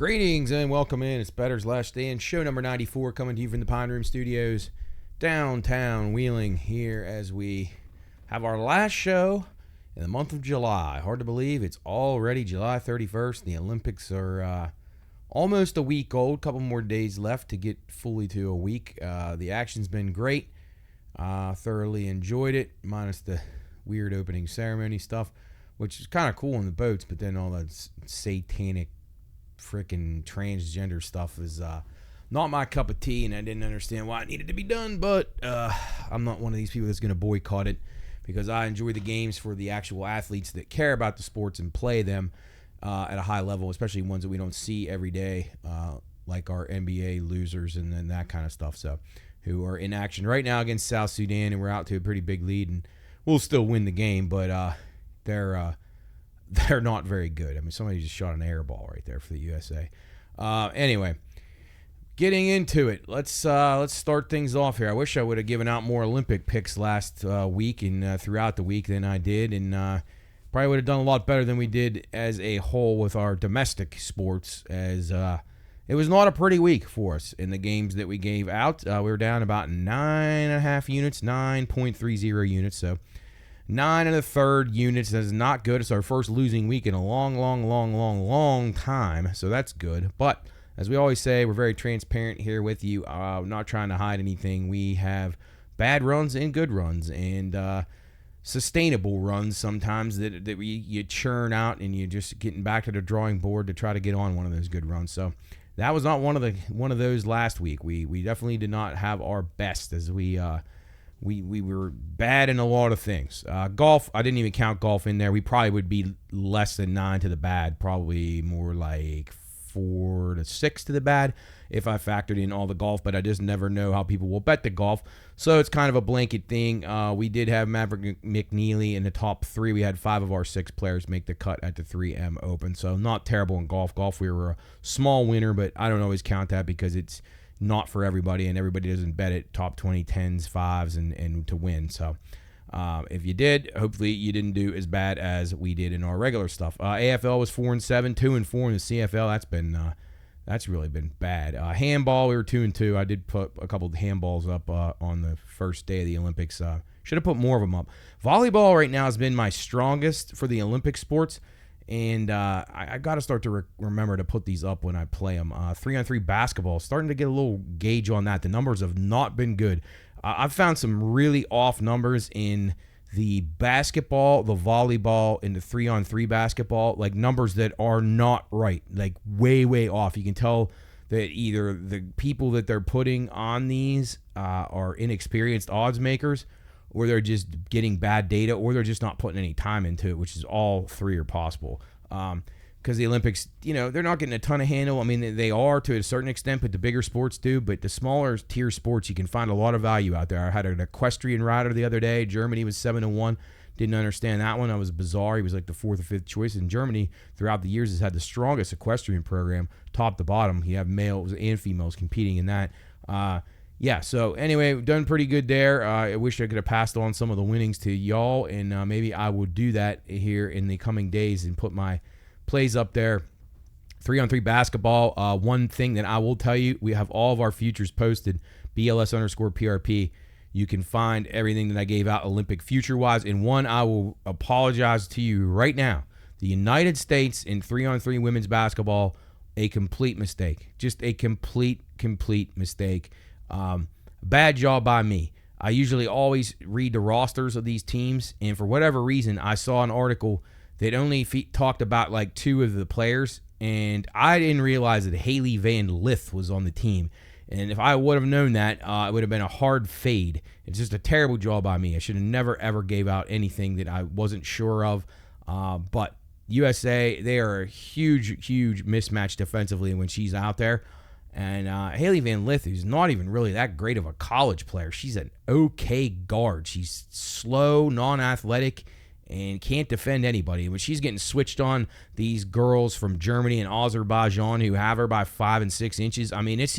Greetings and welcome in. It's Bettor's Last Stand, show number 94, coming to you from the Pine Room Studios, downtown Wheeling, here as we have our last show in the month of July. Hard to believe it's already July 31st. The Olympics are almost a week old. A couple more days left to get fully to a week. The action's been great. Thoroughly enjoyed it, minus the weird opening ceremony stuff, which is kind of cool in the boats, but then all that satanic freaking transgender stuff is not my cup of tea, and I didn't understand why it needed to be done, but I'm not one of these people that's going to boycott it, because I enjoy the games for the actual athletes that care about the sports and play them at a high level, especially ones that we don't see every day, like our NBA losers and then that kind of stuff, so who are in action right now against South Sudan, and we're out to a pretty big lead, and we'll still win the game, but they're not very good. I mean, somebody just shot an air ball right there for the USA. Anyway, getting into it, let's start things off here. I wish I would have given out more Olympic picks last week and throughout the week than I did, and probably would have done a lot better than we did as a whole with our domestic sports, as it was not a pretty week for us in the games that we gave out. We were down about 9.5 units, 9.30 units, so 9 1/3 units. That's not good. It's our first losing week in a long time, so that's good. But as we always say, we're very transparent here with you. Not trying to hide anything. We have bad runs and good runs, and sustainable runs sometimes that you churn out, and you're just getting back to the drawing board to try to get on one of those good runs. So that was not one of those last week. We definitely did not have our best, as we were bad in a lot of things. Golf, I didn't even count golf in there. We probably would be less than 9 to the bad, probably more like 4 to 6 to the bad if I factored in all the golf, but I just never know how people will bet the golf. So it's kind of a blanket thing. We did have Maverick McNeely in the top 3. We had 5 of our 6 players make the cut at the 3M Open, so not terrible in golf. Golf, we were a small winner, but I don't always count that because it's not for everybody, and everybody doesn't bet it top 20, 10s, 5s, and to win. So if you did, hopefully you didn't do as bad as we did in our regular stuff. AFL was 4-7, 2-4 in the CFL. That's really been bad. Handball, we were 2-2. I did put a couple of handballs up on the first day of the Olympics. Should have put more of them up. Volleyball right now has been my strongest for the Olympic sports. And I got to start to remember to put these up when I play them. 3-on-3 basketball, starting to get a little gauge on that. The numbers have not been good. I've found some really off numbers in the basketball, the volleyball, and the 3-on-3 basketball, like numbers that are not right, like way off. You can tell that either the people that they're putting on these are inexperienced odds makers, or they're just getting bad data, or they're just not putting any time into it, which is all 3 are possible. Because the Olympics, they're not getting a ton of handle. I mean, they are to a certain extent, but the bigger sports do. But the smaller tier sports, you can find a lot of value out there. I had an equestrian rider the other day. Germany was 7-1. Didn't understand that one. That was bizarre. He was like the 4th or 5th choice. In Germany, throughout the years, has had the strongest equestrian program, top to bottom. You have males and females competing in that. Yeah, so anyway, we've done pretty good there. I wish I could have passed on some of the winnings to y'all, and maybe I will do that here in the coming days and put my plays up there. 3-on-3 basketball, one thing that I will tell you, we have all of our futures posted, BLS_PRP. You can find everything that I gave out Olympic future-wise. And one, I will apologize to you right now. The United States in 3-on-3 women's basketball, a complete mistake. Just a complete mistake. Bad job by me. I usually always read the rosters of these teams, and for whatever reason, I saw an article that only talked about like 2 of the players, and I didn't realize that Haley Van Lith was on the team. And if I would have known that, it would have been a hard fade. It's just a terrible job by me. I should have never, ever gave out anything that I wasn't sure of. But USA, they are a huge mismatch defensively when she's out there. And Haley Van Lith, who's not even really that great of a college player, she's an okay guard. She's slow, non-athletic, and can't defend anybody. When she's getting switched on these girls from Germany and Azerbaijan who have her by 5 and 6 inches, I mean, it's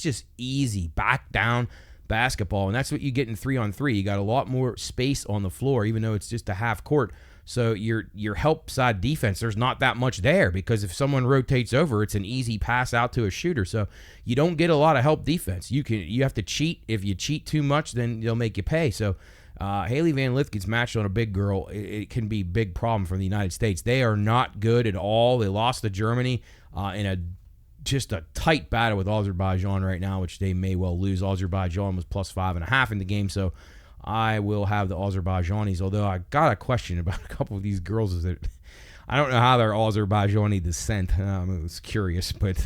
just easy back down basketball, and that's what you get in 3-on-3. You got a lot more space on the floor, even though it's just a half court. So your help side defense, there's not that much there, because if someone rotates over, it's an easy pass out to a shooter. So you don't get a lot of help defense. You have to cheat. If you cheat too much, then they'll make you pay. So Haley Van Lith gets matched on a big girl. It can be a big problem for the United States. They are not good at all. They lost to Germany in just a tight battle with Azerbaijan right now, which they may well lose. Azerbaijan was plus 5.5 in the game, so I will have the Azerbaijanis, although I got a question about a couple of these girls. I don't know how they're Azerbaijani descent. I was curious, but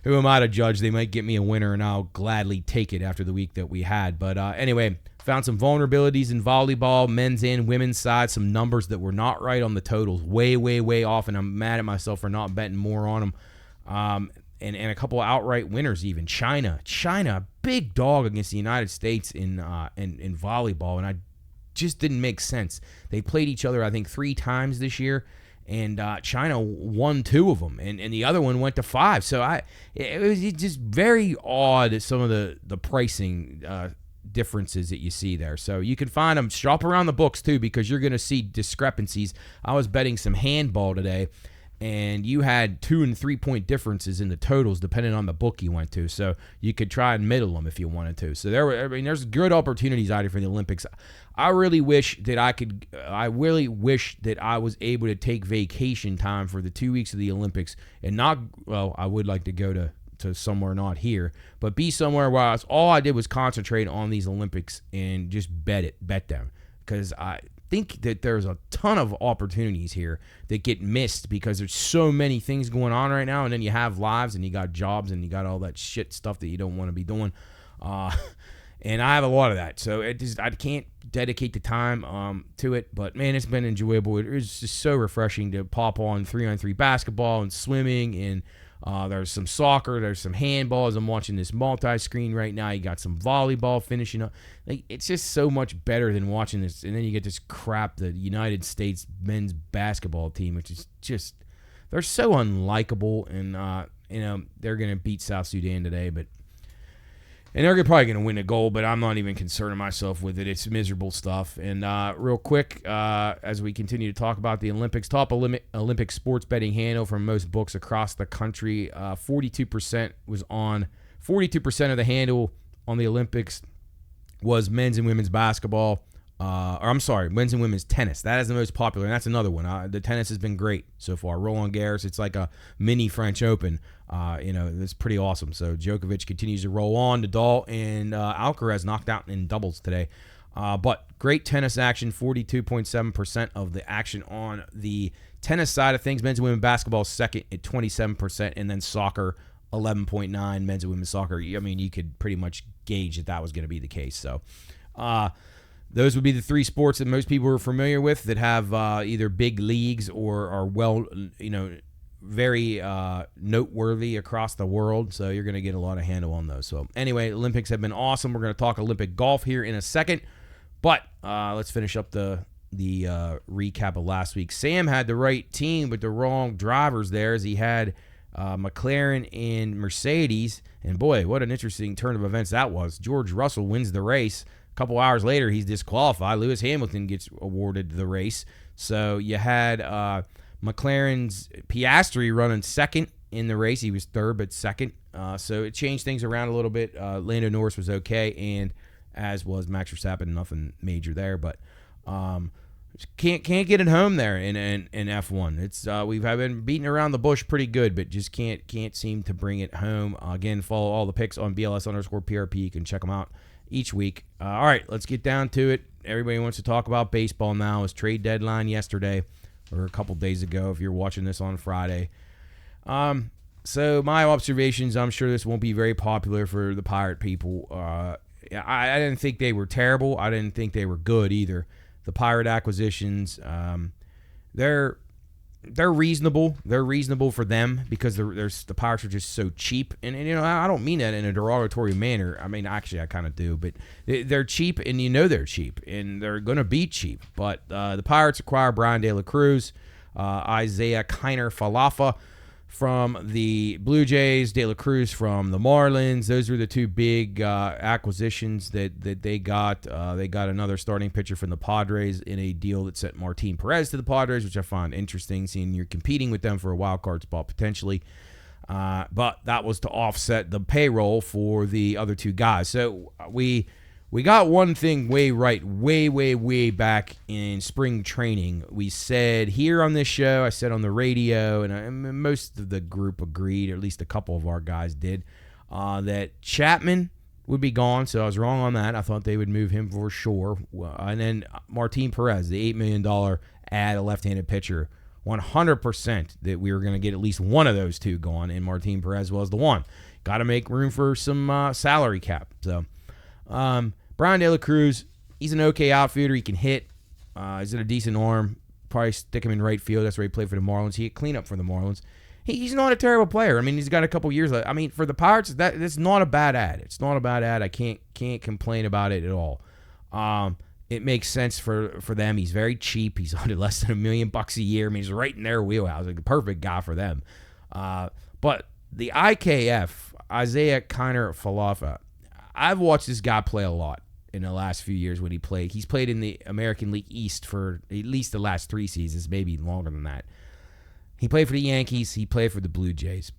who am I to judge? They might get me a winner, and I'll gladly take it after the week that we had. But anyway, found some vulnerabilities in volleyball, men's and women's side, some numbers that were not right on the totals, way, way, way off, and I'm mad at myself for not betting more on them. And a couple of outright winners even. China, big dog against the United States in volleyball, and I just didn't make sense. They played each other, I think, 3 times this year, and China won 2 of them, and the other one went to 5. So it was just very odd, some of the pricing differences that you see there. So you can find them. Shop around the books too, because you're going to see discrepancies. I was betting some handball today, and you had 2 and 3 point differences in the totals depending on the book you went to. So you could try and middle them if you wanted to. So there's good opportunities out here for the Olympics. I really wish that I was able to take vacation time for the 2 weeks of the Olympics and not, well, I would like to go to somewhere not here, but be somewhere where all I did was concentrate on these Olympics and just bet them, because I think that there's a ton of opportunities here that get missed because there's so many things going on right now, and then you have lives and you got jobs and you got all that shit stuff that you don't want to be doing, and I have a lot of that, so I can't dedicate the time to it. But man, it's been enjoyable. It was just so refreshing to pop on 3-on-3 basketball and swimming, and there's some soccer, there's some handball. As I'm watching this multi-screen right now, you got some volleyball finishing up. Like, it's just so much better than watching this. And then you get this crap, the United States men's basketball team, which is just, they're so unlikable. And, they're going to beat South Sudan today, and they're probably going to win a gold, but I'm not even concerning myself with it. It's miserable stuff. And real quick, as we continue to talk about the Olympics, top Olympic sports betting handle from most books across the country, 42% was on. 42% of the handle on the Olympics was men's and women's basketball. Men's and women's tennis. That is the most popular, and that's another one. The tennis has been great so far. Roland Garros, it's like a mini French Open. It's pretty awesome. So Djokovic continues to roll on. Nadal and Alcaraz knocked out in doubles today. But great tennis action, 42.7% of the action on the tennis side of things. Men's and women's basketball second at 27%, and then soccer, 11.9%, men's and women's soccer. I mean, you could pretty much gauge that was going to be the case. So, those would be the 3 sports that most people are familiar with that have either big leagues or are very noteworthy across the world. So you're going to get a lot of handle on those. So anyway, Olympics have been awesome. We're going to talk Olympic golf here in a second, but let's finish up the recap of last week. Sam had the right team but the wrong drivers there, as he had McLaren and Mercedes, and boy, what an interesting turn of events that was. George Russell wins the race. A couple hours later, he's disqualified. Lewis Hamilton gets awarded the race. So you had McLaren's Piastri running second in the race. He was third, but second. So it changed things around a little bit. Lando Norris was okay, and as was Max Verstappen. Nothing major there, but can't get it home there in F1. It's we've been beating around the bush pretty good, but just can't seem to bring it home. Again, follow all the picks on BLS_PRP. You can check them out each week. All right, let's get down to it. Everybody wants to talk about baseball now. It was trade deadline yesterday, or a couple days ago if you're watching this on Friday. So my observations, I'm sure this won't be very popular for the Pirate people. I didn't think they were terrible. I didn't think they were good either. The Pirate acquisitions, they're reasonable. They're reasonable for them because the Pirates are just so cheap. And I don't mean that in a derogatory manner. I mean, actually, I kind of do. But they're cheap, and they're cheap, and they're going to be cheap. But the Pirates acquire Brian De La Cruz, Isaiah Kiner Falefa from the Blue Jays, De La Cruz from the Marlins. Those were the two big acquisitions that they got. They got another starting pitcher from the Padres in a deal that sent Martin Perez to the Padres, which I find interesting, seeing you're competing with them for a wild card spot potentially. But that was to offset the payroll for the other two guys. So we got one thing way back in spring training. We said here on this show, I said on the radio, and most of the group agreed, or at least a couple of our guys did, that Chapman would be gone. So I was wrong on that. I thought they would move him for sure. And then Martin Perez, the $8 million add, a left-handed pitcher, 100% that we were going to get at least one of those two gone, and Martin Perez was the one. Got to make room for some salary cap. So Brian De La Cruz, he's an okay outfielder. He can hit. He's got a decent arm. Probably stick him in right field. That's where he played for the Marlins. He had cleanup for the Marlins. He's not a terrible player. I mean, he's got a couple years left. I mean, for the Pirates, that's not a bad ad. It's not a bad ad. I can't complain about it at all. It makes sense for them. He's very cheap. He's under less than $1 million a year. I mean, he's right in their wheelhouse. Like the perfect guy for them. But the IKF, Isaiah Kiner Falefa, I've watched this guy play a lot in the last few years when he played. He's played in the American League East for at least the last 3 seasons, maybe longer than that. He played for the Yankees. He played for the Blue Jays.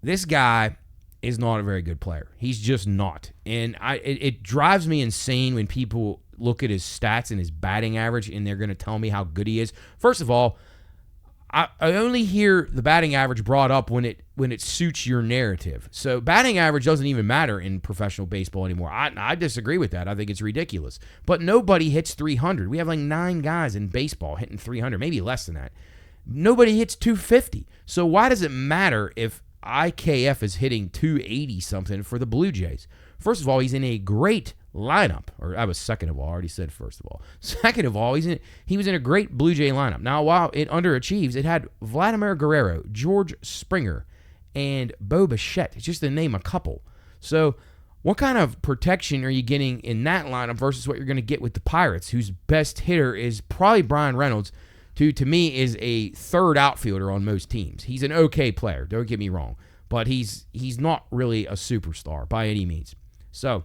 This guy is not a very good player. He's just not. And it drives me insane when people look at his stats and his batting average and they're going to tell me how good he is. First of all, I only hear the batting average brought up when it suits your narrative. So batting average doesn't even matter in professional baseball anymore. I disagree with that. I think it's ridiculous. But nobody hits 300. We have like 9 guys in baseball hitting 300, maybe less than that. Nobody hits 250. So why does it matter if IKF is hitting 280 something for the Blue Jays? First of all, he's in a great lineup. Or I was second of all. I already said first of all. Second of all, he was in a great Blue Jay lineup. Now, while it underachieves, it had Vladimir Guerrero, George Springer, and Bo Bichette, just to name a couple. So what kind of protection are you getting in that lineup versus what you're going to get with the Pirates, whose best hitter is probably Brian Reynolds, who to me is a third outfielder on most teams. He's an okay player, don't get me wrong, but he's not really a superstar by any means. So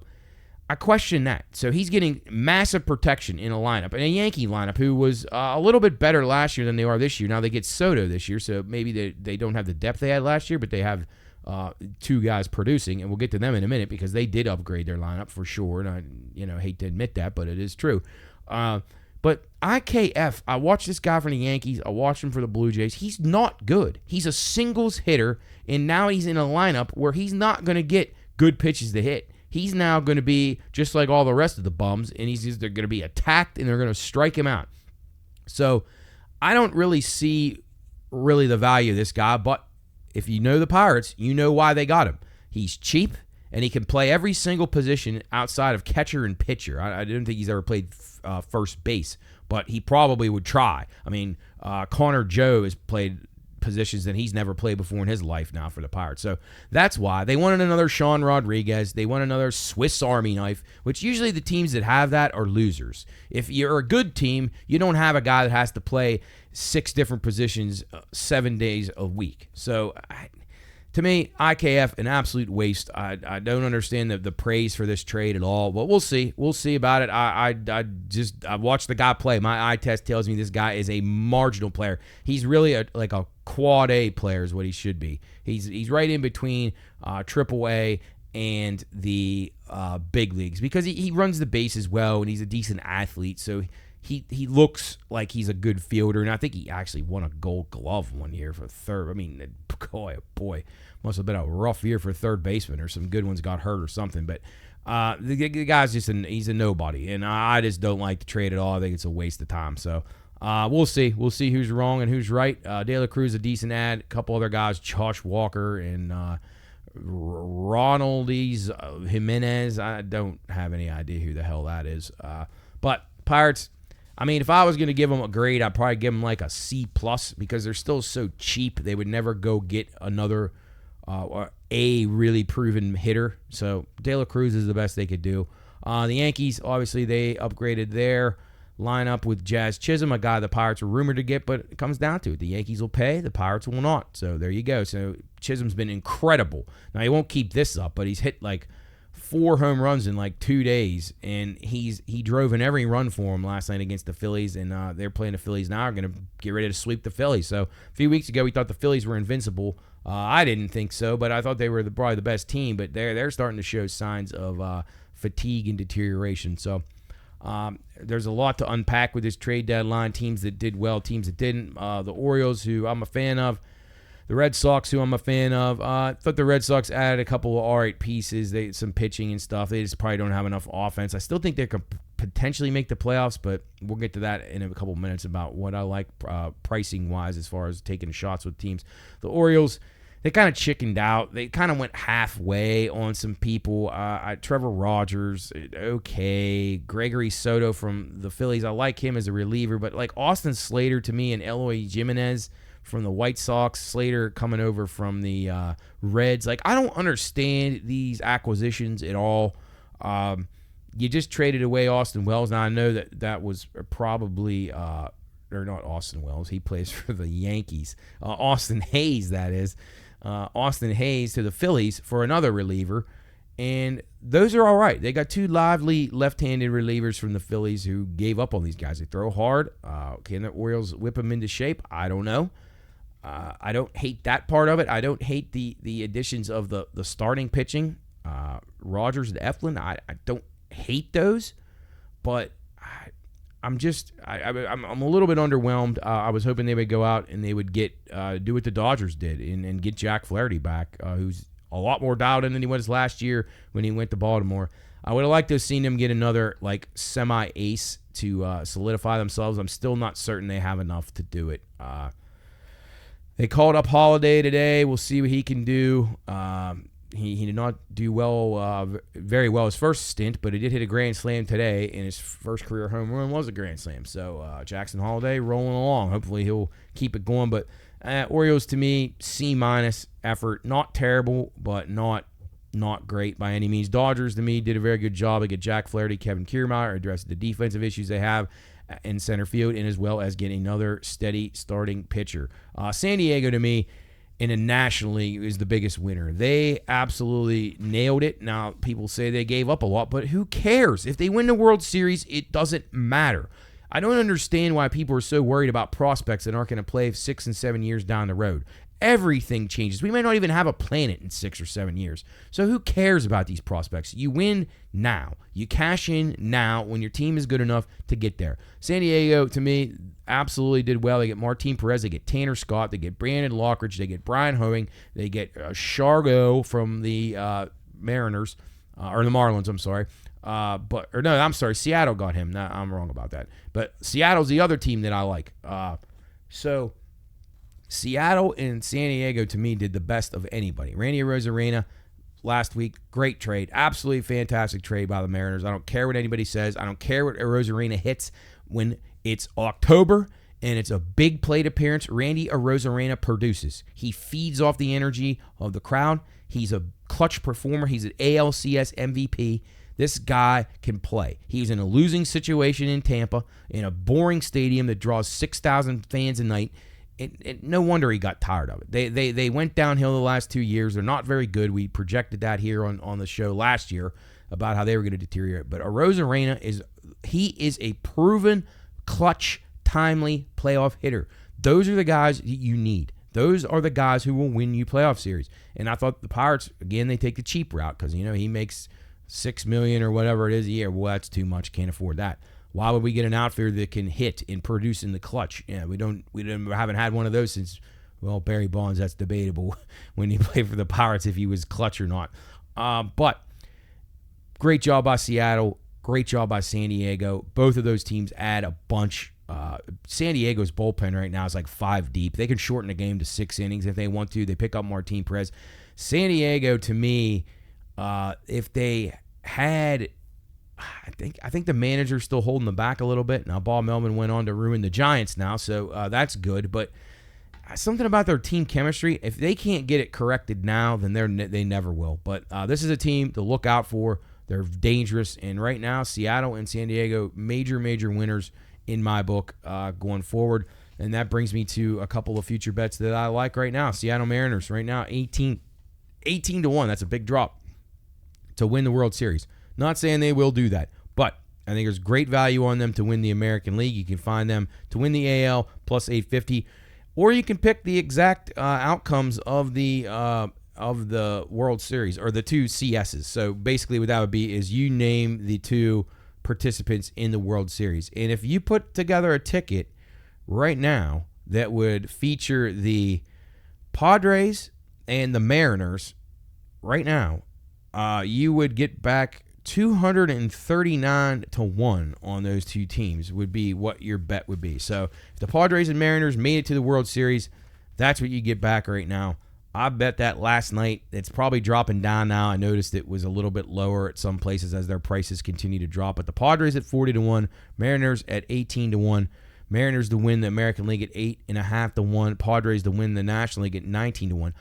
I question that. So he's getting massive protection in a lineup, and a Yankee lineup who was a little bit better last year than they are this year. Now they get Soto this year, so maybe they don't have the depth they had last year, but they have 2 guys producing, and we'll get to them in a minute because they did upgrade their lineup for sure, and I hate to admit that, but it is true. But IKF, I watched this guy from the Yankees. I watched him for the Blue Jays. He's not good. He's a singles hitter, and now he's in a lineup where he's not going to get good pitches to hit. He's now going to be just like all the rest of the bums, and they're going to be attacked, and they're going to strike him out. So I don't really see the value of this guy, but if you know the Pirates, you know why they got him. He's cheap, and he can play every single position outside of catcher and pitcher. I don't think he's ever played first base, but he probably would try. I mean, Connor Joe has played positions that he's never played before in his life now for the Pirates. So that's why they wanted another Sean Rodriguez. They want another Swiss Army knife, which usually the teams that have that are losers. If you're a good team, you don't have a guy that has to play 6 different positions 7 days a week. So to me, IKF, an absolute waste. I don't understand the praise for this trade at all, but we'll see. We'll see about it. I watched the guy play. My eye test tells me this guy is a marginal player. He's really like a quad A player is what he should be. He's right in between Triple A and the big leagues because he runs the bases well and he's a decent athlete. So he looks like he's a good fielder, and I think he actually won a Gold Glove one year for third. I mean, boy, must have been a rough year for third baseman, or some good ones got hurt or something. But the guy's he's a nobody, and I just don't like the trade at all. I think it's a waste of time. So we'll see. We'll see who's wrong and who's right. De La Cruz, a decent ad. A couple other guys, Josh Walker and Ronaldis Jimenez. I don't have any idea who the hell that is. But Pirates, I mean, if I was going to give them a grade, I'd probably give them like a C+ because they're still so cheap. They would never go get another a really proven hitter. So De La Cruz is the best they could do. The Yankees, obviously, they upgraded their line up with Jazz Chisholm, a guy the Pirates were rumored to get, but it comes down to it. The Yankees will pay, the Pirates will not. So there you go. So Chisholm's been incredible. Now, he won't keep this up, but he's hit like 4 home runs in like 2 days, and he drove in every run for him last night against the Phillies, and they're playing the Phillies now. Are going to get ready to sweep the Phillies. So a few weeks ago, we thought the Phillies were invincible. I didn't think so, but I thought they were probably the best team, but they're starting to show signs of fatigue and deterioration. So there's a lot to unpack with this trade deadline. Teams that did well, teams that didn't. The Orioles, who I'm a fan of. The Red Sox, who I'm a fan of. I thought the Red Sox added a couple of all right pieces, some pitching and stuff. They just probably don't have enough offense. I still think they could potentially make the playoffs, but we'll get to that in a couple of minutes about what I like pricing-wise as far as taking shots with teams. The Orioles, they kind of chickened out. They kind of went halfway on some people. Trevor Rogers, okay. Gregory Soto from the Phillies, I like him as a reliever, but like Austin Slater to me and Eloy Jimenez from the White Sox, Slater coming over from the Reds. Like, I don't understand these acquisitions at all. You just traded away Austin Wells. Now, I know that was probably or not Austin Wells. He plays for the Yankees. Austin Hayes, that is. Austin Hayes to the Phillies for another reliever. And those are all right. They got 2 lively left-handed relievers from the Phillies who gave up on these guys. They throw hard. Can the Orioles whip them into shape? I don't know. I don't hate that part of it. I don't hate the additions of the starting pitching. Rogers and Eflin, I don't hate those, but I'm a little bit underwhelmed. I was hoping they would go out and they would get do what the Dodgers did and get Jack Flaherty back, who's a lot more dialed in than he was last year when he went to Baltimore. I would have liked to have seen them get another like semi-ace to solidify themselves. I'm still not certain they have enough to do it. They called up Holiday today. We'll see what he can do. He did not do very well his first stint, but he did hit a grand slam today, and his first career home run was a grand slam. So Jackson Holiday rolling along. Hopefully he'll keep it going. But Orioles, to me, C- effort. Not terrible, but not great by any means. Dodgers, to me, did a very good job. They get Jack Flaherty, Kevin Kiermaier, addressed the defensive issues they have in center field, and as well as getting another steady starting pitcher. San Diego, to me, in the National League, is the biggest winner. They absolutely nailed it. Now, people say they gave up a lot, but who cares? If they win the World Series, it doesn't matter. I don't understand why people are so worried about prospects that aren't going to play 6 and 7 years down the road. Everything changes. We may not even have a planet in 6 or 7 years. So who cares about these prospects? You win now. You cash in now when your team is good enough to get there. San Diego, to me, absolutely did well. They get Martin Perez. They get Tanner Scott. They get Brandon Lockridge. They get Brian Hoeing. They get Chargo from the Mariners, or the Marlins, I'm sorry. Seattle got him. No, I'm wrong about that. But Seattle's the other team that I like. So Seattle and San Diego, to me, did the best of anybody. Randy Arozarena last week, great trade. Absolutely fantastic trade by the Mariners. I don't care what anybody says. I don't care what Arozarena hits. When it's October and it's a big plate appearance, Randy Arozarena produces. He feeds off the energy of the crowd. He's a clutch performer. He's an ALCS MVP. This guy can play. He's in a losing situation in Tampa, in a boring stadium that draws 6,000 fans a night. No wonder he got tired of it. They went downhill the last 2 years. They're not very good. We projected that here on the show last year about how they were going to deteriorate. But Arozarena is a proven clutch, timely playoff hitter. Those are the guys you need. Those are the guys who will win you playoff series. And I thought the Pirates, again, they take the cheap route because he makes $6 million or whatever it is a year. Well, that's too much. Can't afford that. Why would we get an outfielder that can hit and produce in the clutch? Yeah, we haven't had one of those since, well, Barry Bonds. That's debatable when he played for the Pirates if he was clutch or not. But great job by Seattle. Great job by San Diego. Both of those teams add a bunch. San Diego's bullpen right now is like 5 deep. They can shorten the game to 6 innings if they want to. They pick up Martin Perez. San Diego, to me, if they had, I think the manager's still holding them back a little bit. Now, Bob Melvin went on to ruin the Giants now, so that's good. But something about their team chemistry, if they can't get it corrected now, then they never will. But this is a team to look out for. They're dangerous. And right now, Seattle and San Diego, major winners in my book going forward. And that brings me to a couple of future bets that I like right now. Seattle Mariners right now, 18 to 1. That's a big drop to win the World Series. Not saying they will do that, but I think there's great value on them to win the American League. You can find them to win the AL plus 850, or you can pick the exact outcomes of the World Series or the two CSs. So basically what that would be is you name the two participants in the World Series. And if you put together a ticket right now that would feature the Padres and the Mariners right now, you would get back 239 to 1 on those two teams would be what your bet would be. So if the Padres and Mariners made it to the World Series, that's what you get back right now. I bet that last night. It's probably dropping down now. I noticed it was a little bit lower at some places as their prices continue to drop. But the Padres at 40 to 1, Mariners at 18 to 1. Mariners to win the American League at 8.5 to 1. Padres to win the National League at 19 to 1.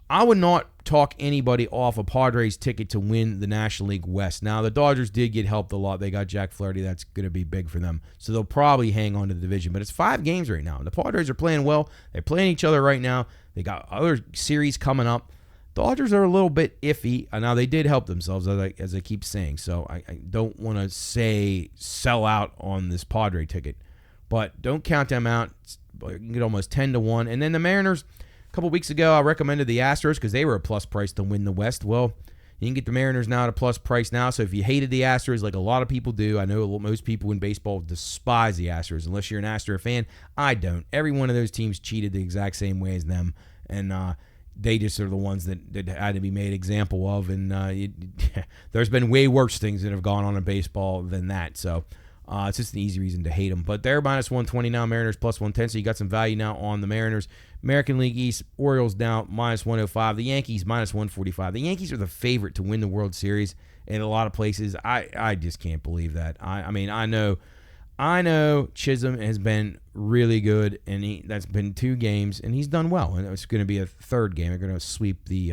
I would not talk anybody off a Padres ticket to win the National League West. Now, the Dodgers did get helped a lot. They got Jack Flaherty. That's going to be big for them. So they'll probably hang on to the division. But it's 5 games right now. The Padres are playing well. They're playing each other right now. They got other series coming up. Dodgers are a little bit iffy. Now, they did help themselves, as I keep saying. So I don't want to say sell out on this Padre ticket. But don't count them out. You can get almost 10 to 1. And then the Mariners, a couple weeks ago, I recommended the Astros because they were a plus price to win the West. Well, you can get the Mariners now at a plus price now. So if you hated the Astros like a lot of people do, I know most people in baseball despise the Astros. Unless you're an Astro fan, I don't. Every one of those teams cheated the exact same way as them. And they just are the ones that had to be made example of. And there's been way worse things that have gone on in baseball than that. So it's just an easy reason to hate them. But they're minus 120 now, Mariners plus 110. So you got some value now on the Mariners. American League East, Orioles down minus 105. The Yankees minus 145. The Yankees are the favorite to win the World Series in a lot of places. I just can't believe that. I mean, I know Chisholm has been really good, and that's been 2 games, and he's done well. And it's going to be a third game. They're going to sweep the.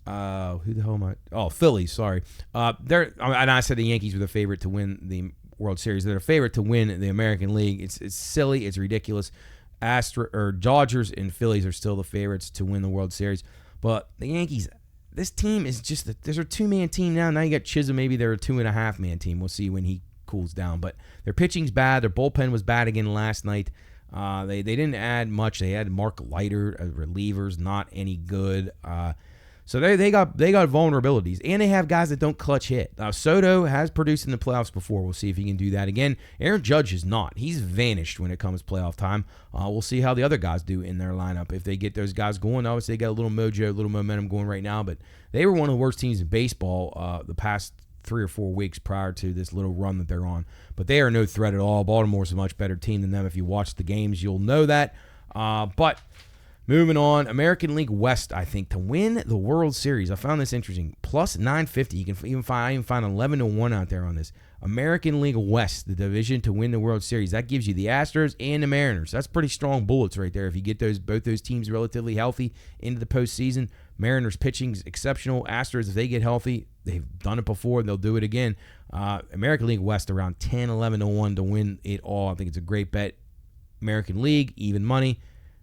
Who the hell am I? Oh, Phillies. Sorry. And I said the Yankees were the favorite to win the World Series. They're a favorite to win the American League. It's silly. It's ridiculous. Dodgers and Phillies are still the favorites to win the World Series. But the Yankees, this team is just there's a 2-man team now. Now you got Chisholm. Maybe they're a 2.5-man team. We'll see when he cools down. But their pitching's bad. Their bullpen was bad again last night. They didn't add much. They had Mark Leiter as relievers, not any good. So they got vulnerabilities, and they have guys that don't clutch hit. Soto has produced in the playoffs before. We'll see if he can do that again. Aaron Judge is not. He's vanished when it comes playoff time. We'll see how the other guys do in their lineup. If they get those guys going, obviously they got a little mojo, a little momentum going right now, but they were one of the worst teams in baseball the past 3 or 4 weeks prior to this little run that they're on. But they are no threat at all. Baltimore's a much better team than them. If you watch the games, you'll know that. But moving on, American League West, I think, to win the World Series. I found this interesting. Plus 950. You can even find 11 to 1 out there on this. American League West, the division to win the World Series. That gives you the Astros and the Mariners. That's pretty strong bullets right there. If you get both those teams relatively healthy into the postseason, Mariners pitching's exceptional. Astros, if they get healthy, they've done it before, they'll do it again. American League West around 10, 11 to 1 to win it all. I think it's a great bet. American League, even money.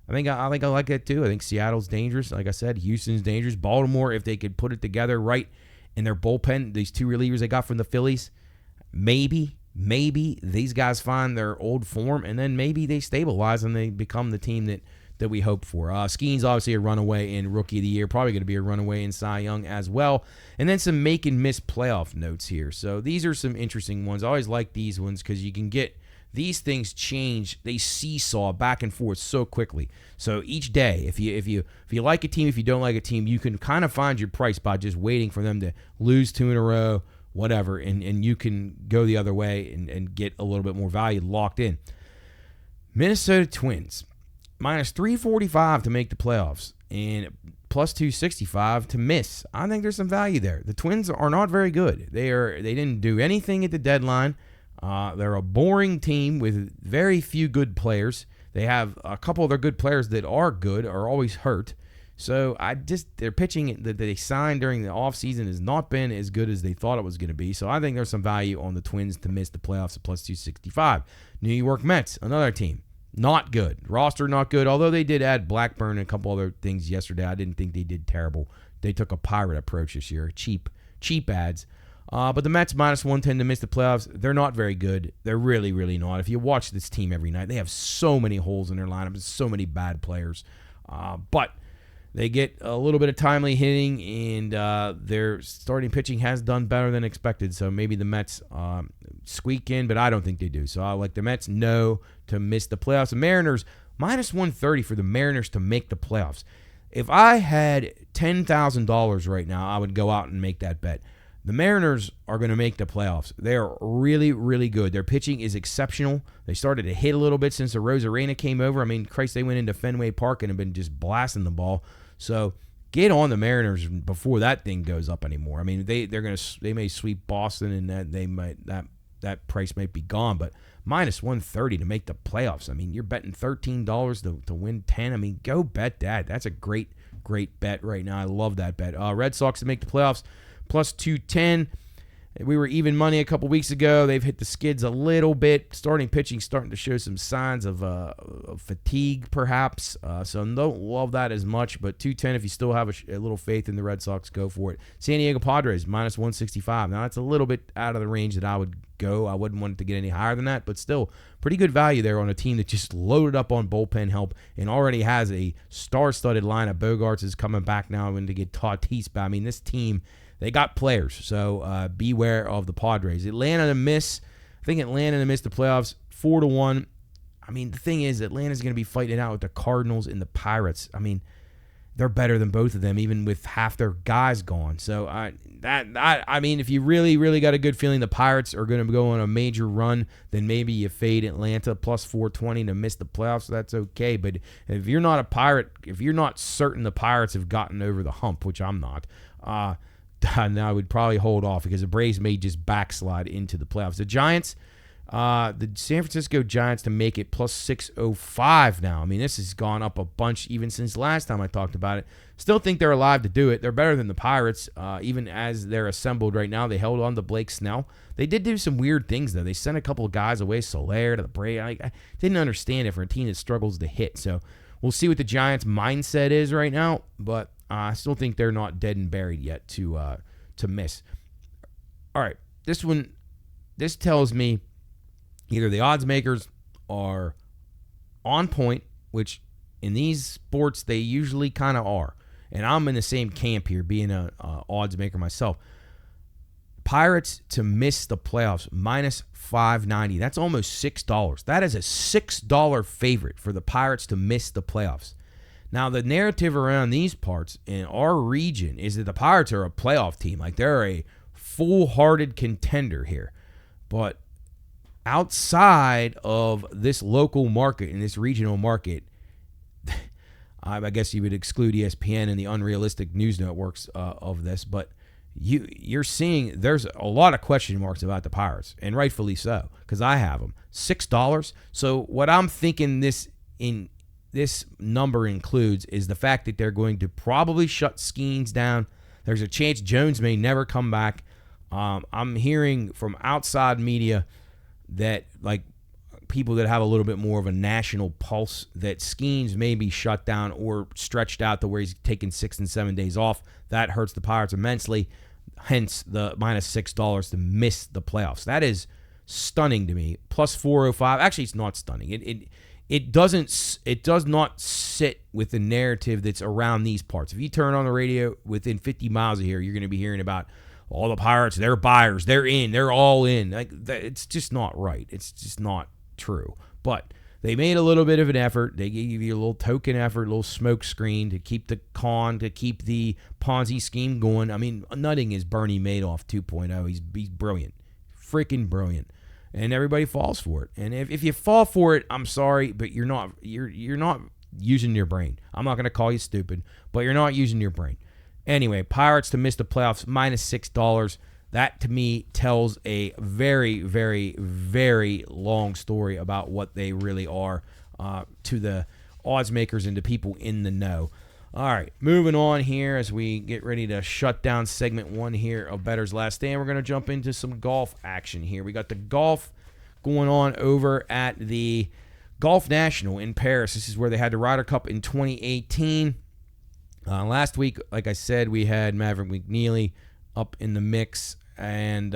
I think I like it too. I think Seattle's dangerous. Like I said, Houston's dangerous. Baltimore, if they could put it together right in their bullpen, these 2 relievers they got from the Phillies, maybe these guys find their old form, and then maybe they stabilize and they become the team that we hope for. Skeen's obviously a runaway in Rookie of the Year, probably going to be a runaway in Cy Young as well. And then some make and miss playoff notes here. So these are some interesting ones. I always like these ones because you can get these things change. They seesaw back and forth so quickly. So each day, if you like a team, if you don't like a team, you can kind of find your price by just waiting for them to lose 2 in a row, whatever, and you can go the other way and get a little bit more value locked in. Minnesota Twins, minus 345 to make the playoffs and plus 265 to miss. I think there's some value there. The Twins are not very good. They didn't do anything at the deadline. They're a boring team with very few good players. They have a couple of their good players that are good are always hurt. So their pitching that they signed during the offseason has not been as good as they thought it was going to be. So I think there's some value on the Twins to miss the playoffs at plus 265. New York Mets, another team, not good. Roster not good, although they did add Blackburn and a couple other things yesterday. I didn't think they did terrible. They took a pirate approach this year, cheap ads. But the Mets minus 110 to miss the playoffs, they're not very good. They're really, really not. If you watch this team every night, they have so many holes in their lineup, so many bad players. But they get a little bit of timely hitting, and their starting pitching has done better than expected. So maybe the Mets squeak in, but I don't think they do. So I like the Mets to miss the playoffs. The Mariners, minus 130 for the Mariners to make the playoffs. If I had $10,000 right now, I would go out and make that bet. The Mariners are going to make the playoffs. They're really, really good. Their pitching is exceptional. They started to hit a little bit since the Rosarena came over. I mean, Christ, they went into Fenway Park and have been just blasting the ball. So get on the Mariners before that thing goes up anymore. I mean, they may sweep Boston, and that price might be gone. But minus 130 to make the playoffs. I mean, you're betting $13 to win 10. I mean, go bet that. That's a great bet right now. I love that bet. Red Sox to make the playoffs. Plus 210. We were even money a couple weeks ago. They've hit the skids a little bit. Starting pitching starting to show some signs of fatigue, perhaps. So don't love that as much. But 210, if you still have a little faith in the Red Sox, go for it. San Diego Padres, minus 165. Now, that's a little bit out of the range that I would go. I wouldn't want it to get any higher than that. But still, pretty good value there on a team that just loaded up on bullpen help and already has a star-studded lineup. Bogarts is coming back now and to get Tatis back. I mean, this team, they got players, so beware of the Padres. Atlanta to miss. I think Atlanta to miss the playoffs 4-1. I mean, the thing is, Atlanta's going to be fighting it out with the Cardinals and the Pirates. I mean, they're better than both of them, even with half their guys gone. So I mean, if you really, really got a good feeling the Pirates are going to go on a major run, then maybe you fade Atlanta plus 420 to miss the playoffs. So that's okay. But if you're not a Pirate, if you're not certain the Pirates have gotten over the hump, which I'm not, now I would probably hold off because the Braves may just backslide into the playoffs. The Giants, the San Francisco Giants to make it plus 605 now. I mean, this has gone up a bunch even since last time I talked about it. Still think they're alive to do it. They're better than the Pirates, even as they're assembled right now. They held on to Blake Snell. They did do some weird things, though. They sent a couple of guys away, Soler to the Braves. I didn't understand it for a team that struggles to hit. So we'll see what the Giants' mindset is right now, but I still think they're not dead and buried yet to miss. All right, this tells me either the odds makers are on point, which in these sports they usually kind of are, and I'm in the same camp here, being a odds maker myself. Pirates to miss the playoffs minus 590. That's almost $6. That is a $6 favorite for the Pirates to miss the playoffs. Now, the narrative around these parts in our region is that the Pirates are a playoff team. Like, they're a full-hearted contender here. But outside of this local market and this regional market, I guess you would exclude ESPN and the unrealistic news networks of this, but you're seeing there's a lot of question marks about the Pirates, and rightfully so, because I have them. $6. So what I'm thinking this number includes is the fact that they're going to probably shut Skeens down. There's a chance Jones may never come back. I'm hearing from outside media that, like, people that have a little bit more of a national pulse, that Skeens may be shut down or stretched out to where he's taking 6 and 7 days off. That hurts the Pirates immensely. Hence the minus $6 to miss the playoffs. That is stunning to me. Plus 405. Actually, it's not stunning. It does not sit with the narrative that's around these parts. If you turn on the radio within 50 miles of here, you're going to be hearing about all the Pirates, they're buyers, they're in, they're all in. Like, it's just not right. It's just not true. But they made a little bit of an effort. They gave you a little token effort, a little smoke screen to keep the to keep the Ponzi scheme going. I mean, nutting is Bernie Madoff 2.0. He's brilliant, freaking brilliant, and everybody falls for it. And if you fall for it, I'm sorry, but you're not using your brain. I'm not going to call you stupid, but you're not using your brain. Anyway, Pirates to miss the playoffs minus $6. That, to me, tells a very, very, very long story about what they really are to the odds makers and to people in the know. All right, moving on here as we get ready to shut down segment 1 here of Bettor's Last Stand. We're going to jump into some golf action here. We got the golf going on over at the Golf National in Paris. This is where they had the Ryder Cup in 2018. Last week, like I said, we had Maverick McNeely up in the mix, and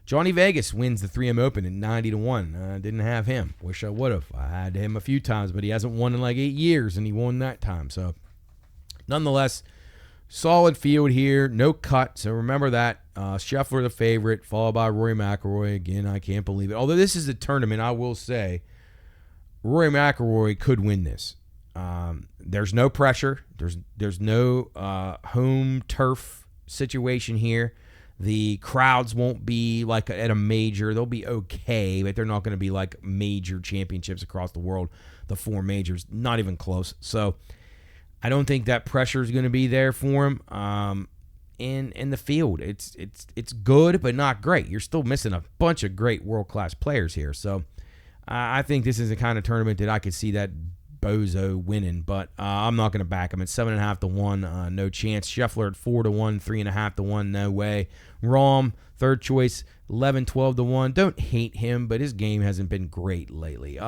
Johnny Vegas wins the 3M Open at 90-1. Didn't have him. Wish I would have. I had him a few times, but he hasn't won in like 8 years, and he won that time. So, nonetheless, solid field here. No cut. So remember that. Scheffler the favorite, followed by Rory McIlroy. Again, I can't believe it. Although this is a tournament, I will say Rory McIlroy could win this. There's no pressure. There's no home turf situation here. The crowds won't be like at a major. They'll be okay, but they're not going to be like major championships across the world. The 4 majors, not even close. So I don't think that pressure is going to be there for him. In the field, it's good, but not great. You're still missing a bunch of great world-class players here. So I think this is the kind of tournament that I could see that bozo winning, but I'm not going to back him at 7.5-1. No chance. Scheffler at 4-1, 3.5-1. No way. Rahm, third choice, 11-12-1. Don't hate him, but his game hasn't been great lately.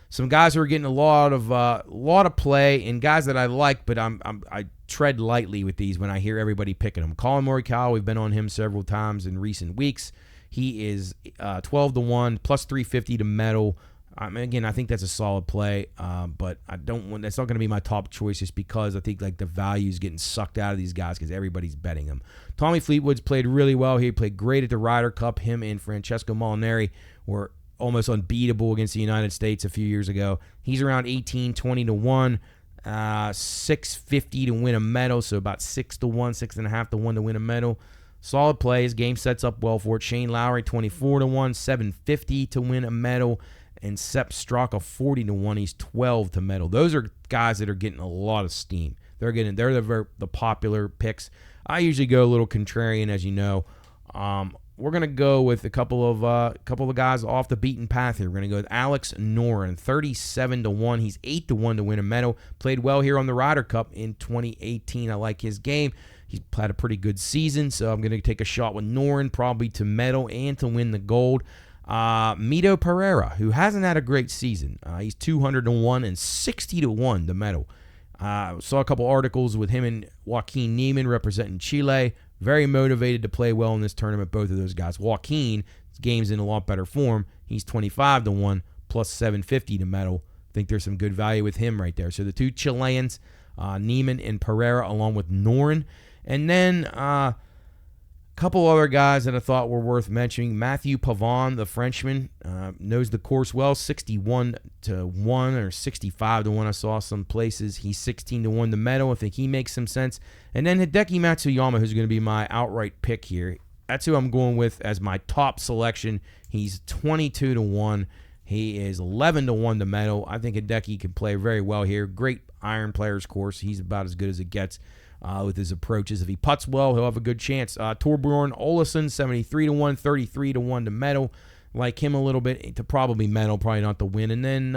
Some guys who are getting a lot of play, and guys that I like, but I tread lightly with these when I hear everybody picking them. Colin Morikawa, we've been on him several times in recent weeks. He is 12-1, plus 350 to medal. Again, I think that's a solid play, but I don't want. That's not going to be my top choice just because I think like the value is getting sucked out of these guys because everybody's betting them. Tommy Fleetwood's played really well. He played great at the Ryder Cup. Him and Francesco Molinari were almost unbeatable against the United States a few years ago. He's around 18-20-1, 650 to win a medal, so about 6-1, 6.5-1 to win a medal. Solid play. His game sets up well for it. Shane Lowry 24-1, 750 to win a medal. And Sepp Straka 40-1. He's 12 to medal. Those are guys that are getting a lot of steam. They're the popular picks. I usually go a little contrarian, as you know. We're gonna go with a couple of guys off the beaten path here. We're gonna go with Alex Noren, 37-1. He's 8-1 to win a medal. Played well here on the Ryder Cup in 2018. I like his game. He's had a pretty good season, so I'm gonna take a shot with Noren, probably to medal and to win the gold. Mito Pereira, who hasn't had a great season. He's 200-1 and 60-1 to medal. Saw a couple articles with him and Joaquin Niemann representing Chile. Very motivated to play well in this tournament, both of those guys. Joaquin, his game's in a lot better form. He's 25-1 plus 750 to medal. I think there's some good value with him right there. So the two Chileans, Niemann and Pereira, along with Noren. And then couple other guys that I thought were worth mentioning. Matthew Pavon, the Frenchman, knows the course well, 61-1 or 65-1. I saw some places. He's 16-1 to medal. I think he makes some sense. And then Hideki Matsuyama, who's going to be my outright pick here. That's who I'm going with as my top selection. He's 22-1. He is 11-1 to medal. I think Hideki can play very well here. Great iron player's course. He's about as good as it gets. With his approaches. If he putts well, he'll have a good chance. Torbjorn Olesen, 73-1, 33-1 to medal. Like him a little bit to probably medal, probably not to win. And then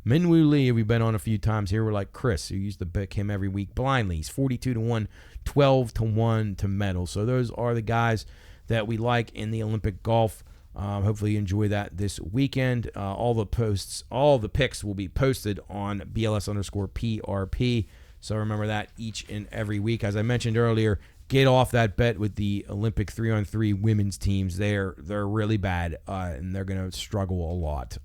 Minwoo Lee, we've been on a few times here. We're like Chris, who used to pick him every week blindly. He's 42-1, 12-1 to medal. So those are the guys that we like in the Olympic golf. Hopefully you enjoy that this weekend. All the picks will be posted on BLS_PRP. So remember that each and every week. As I mentioned earlier, get off that bet with the Olympic 3-on-3 women's teams. They're really bad, and they're going to struggle a lot.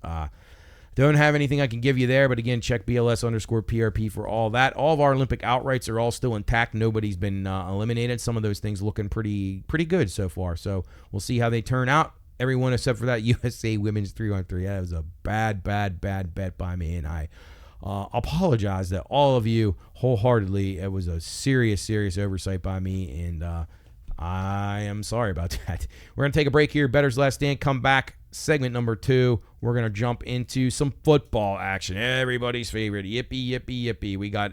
Don't have anything I can give you there, but again, check BLS_PRP for all that. All of our Olympic outrights are all still intact. Nobody's been eliminated. Some of those things looking pretty good so far. So we'll see how they turn out. Everyone except for that USA women's 3-on-3. That was a bad bet by me, and I apologize to all of you wholeheartedly. It was a serious oversight by me, and I am sorry about that. We're going to take a break here. Bettor's Last Stand. Come back. Segment number 2. We're going to jump into some football action. Everybody's favorite. Yippee. We got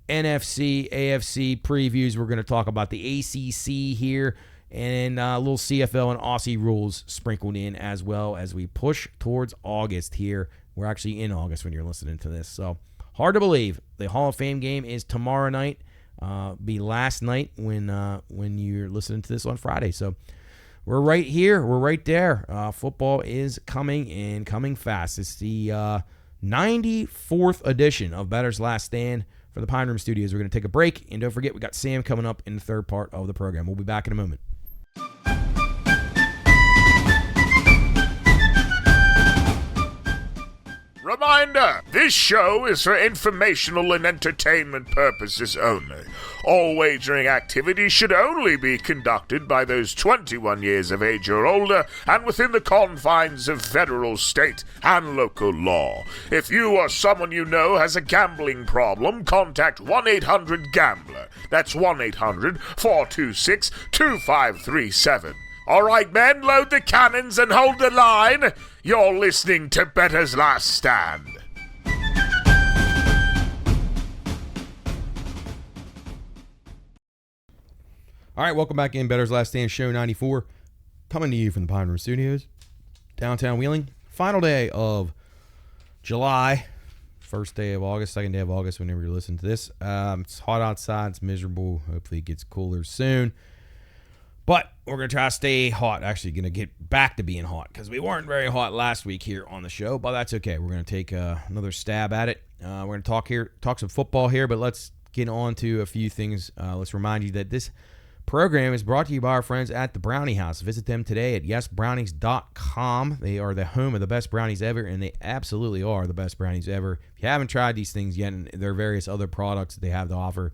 NFC, AFC previews. We're going to talk about the ACC here, and a little CFL and Aussie rules sprinkled in as well as we push towards August here. We're actually in August when you're listening to this. So Hard to believe. The Hall of Fame game is tomorrow night. Be last night when you're listening to this on Friday. So we're right here. We're right there. Football is coming and coming fast. It's the 94th edition of Bettor's Last Stand for the Pine Room Studios. We're going to take a break. And don't forget, we got Sam coming up in the third part of the program. We'll be back in a moment. Reminder, this show is for informational and entertainment purposes only. All wagering activities should only be conducted by those 21 years of age or older and within the confines of federal, state, and local law. If you or someone you know has a gambling problem, contact 1-800-GAMBLER. That's 1-800-426-2537. All right, men, load the cannons and hold the line. You're listening to Bettor's Last Stand. All right, welcome back in. Bettor's Last Stand, show 94. Coming to you from the Pine Room Studios, downtown Wheeling. Final day of July. First day of August, second day of August, whenever you're listening to this. It's hot outside. It's miserable. Hopefully it gets cooler soon. But we're going to try to stay hot. Actually, going to get back to being hot because we weren't very hot last week here on the show. But that's okay. We're going to take another stab at it. We're going to talk some football here. But let's get on to a few things. Let's remind you that this program is brought to you by our friends at the Brownie House. Visit them today at yesbrownies.com. They are the home of the best brownies ever, and they absolutely are the best brownies ever. If you haven't tried these things yet and there are various other products that they have to offer,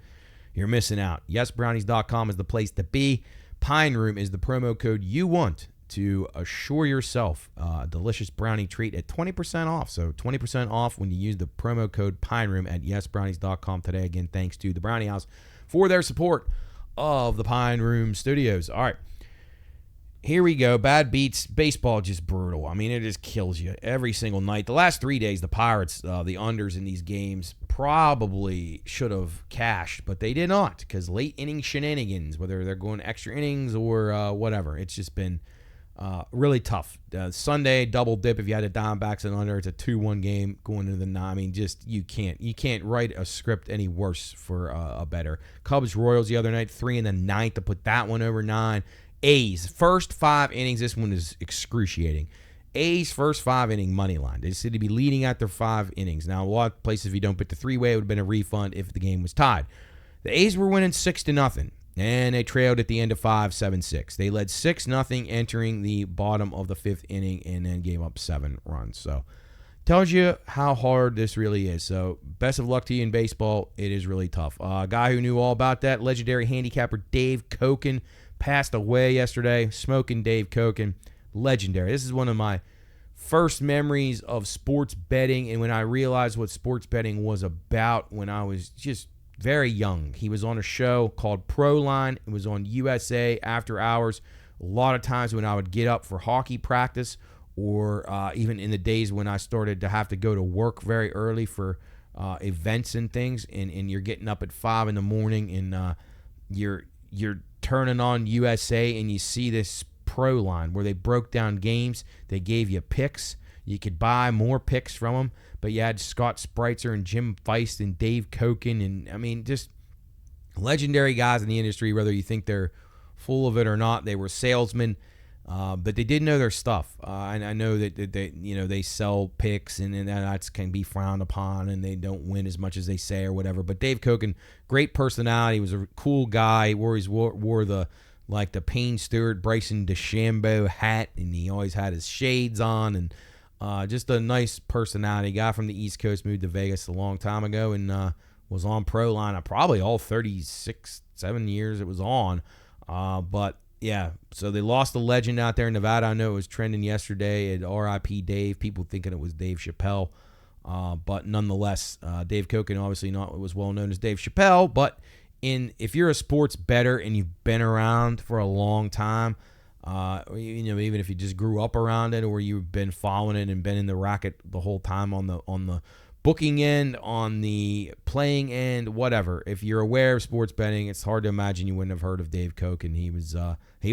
you're missing out. Yesbrownies.com is the place to be. Pine Room is the promo code you want to assure yourself a delicious brownie treat at 20% off. So 20% off when you use the promo code Pine Room at yesbrownies.com today. Again, thanks to the Brownie House for their support of the Pine Room Studios. All right, here we go. Bad beats. Baseball just brutal. I mean, it just kills you every single night. The last 3 days, the Pirates, the unders in these games probably should have cashed, but they did not because late inning shenanigans, whether they're going extra innings or whatever, it's just been really tough. Sunday, double dip if you had a Diamondbacks and under. It's a 2-1 game going into the 9. I mean, just you can't write a script any worse for a better. Cubs Royals the other night, 3 in the 9th to put that one over 9. A's first 5 innings. This one is excruciating. A's first 5 inning money line. They said to be leading after 5 innings. Now, a lot of places, if you don't put the 3-way, it would have been a refund if the game was tied. The A's were winning 6-0, and they trailed at the end of 5, 7-6. They led 6-0 entering the bottom of the 5th inning and then gave up 7 runs. So, tells you how hard this really is. So, best of luck to you in baseball. It is really tough. A guy who knew all about that, legendary handicapper Dave Koken, passed away yesterday. Smoking Dave Koken. Legendary. This is one of my first memories of sports betting, and when I realized what sports betting was about when I was just very young. He was on a show called Proline. It was on USA after hours. A lot of times when I would get up for hockey practice or even in the days when I started to have to go to work very early for events and things, and you're getting up at 5 in the morning and you're turning on USA and you see this Pro line where they broke down games. They gave you picks. You could buy more picks from them, but you had Scott Spreitzer and Jim Feist and Dave Koken, and I mean, just legendary guys in the industry, whether you think they're full of it or not. They were salesmen, but they did know their stuff. And I know that they sell picks, and that can be frowned upon, and they don't win as much as they say or whatever. But Dave Koken, great personality, was a cool guy. He always wore the Payne Stewart, Bryson DeChambeau hat, and he always had his shades on, and just a nice personality. Guy from the East Coast, moved to Vegas a long time ago, and was on Proline probably all 36, 7 years it was on. But yeah, so they lost a legend out there in Nevada. I know it was trending yesterday at RIP Dave, people thinking it was Dave Chappelle. But nonetheless, Dave Koken, obviously not was well known as Dave Chappelle, but if you're a sports bettor and you've been around for a long time, even if you just grew up around it or you've been following it and been in the racket the whole time on the booking end, on the playing end, whatever. If you're aware of sports betting, it's hard to imagine you wouldn't have heard of Dave Koken. He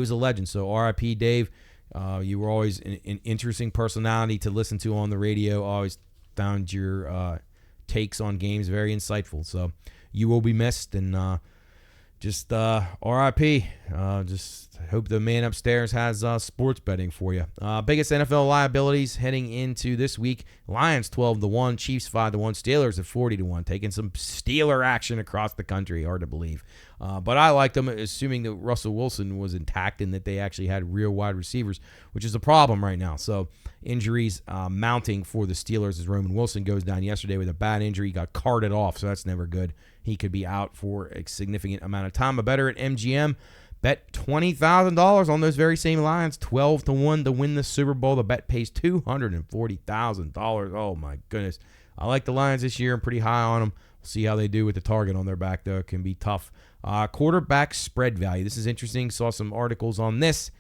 was a legend. So R.I.P. Dave. You were always an interesting personality to listen to on the radio. Always found your takes on games, very insightful. So you will be missed, and just RIP. Just hope the man upstairs has sports betting for you. Biggest NFL liabilities heading into this week: Lions 12-1, Chiefs 5-1, Steelers at 40-1. Taking some Steeler action across the country. Hard to believe, but I like them, assuming that Russell Wilson was intact and that they actually had real wide receivers, which is a problem right now. So injuries mounting for the Steelers as Roman Wilson goes down yesterday with a bad injury. He got carted off, so that's never good. He could be out for a significant amount of time. A better at MGM. Bet $20,000 on those very same Lions, 12-1 to win the Super Bowl. The bet pays $240,000. Oh, my goodness. I like the Lions this year. I'm pretty high on them. We'll see how they do with the target on their back, though. It can be tough. Quarterback spread value. This is interesting. Saw some articles on this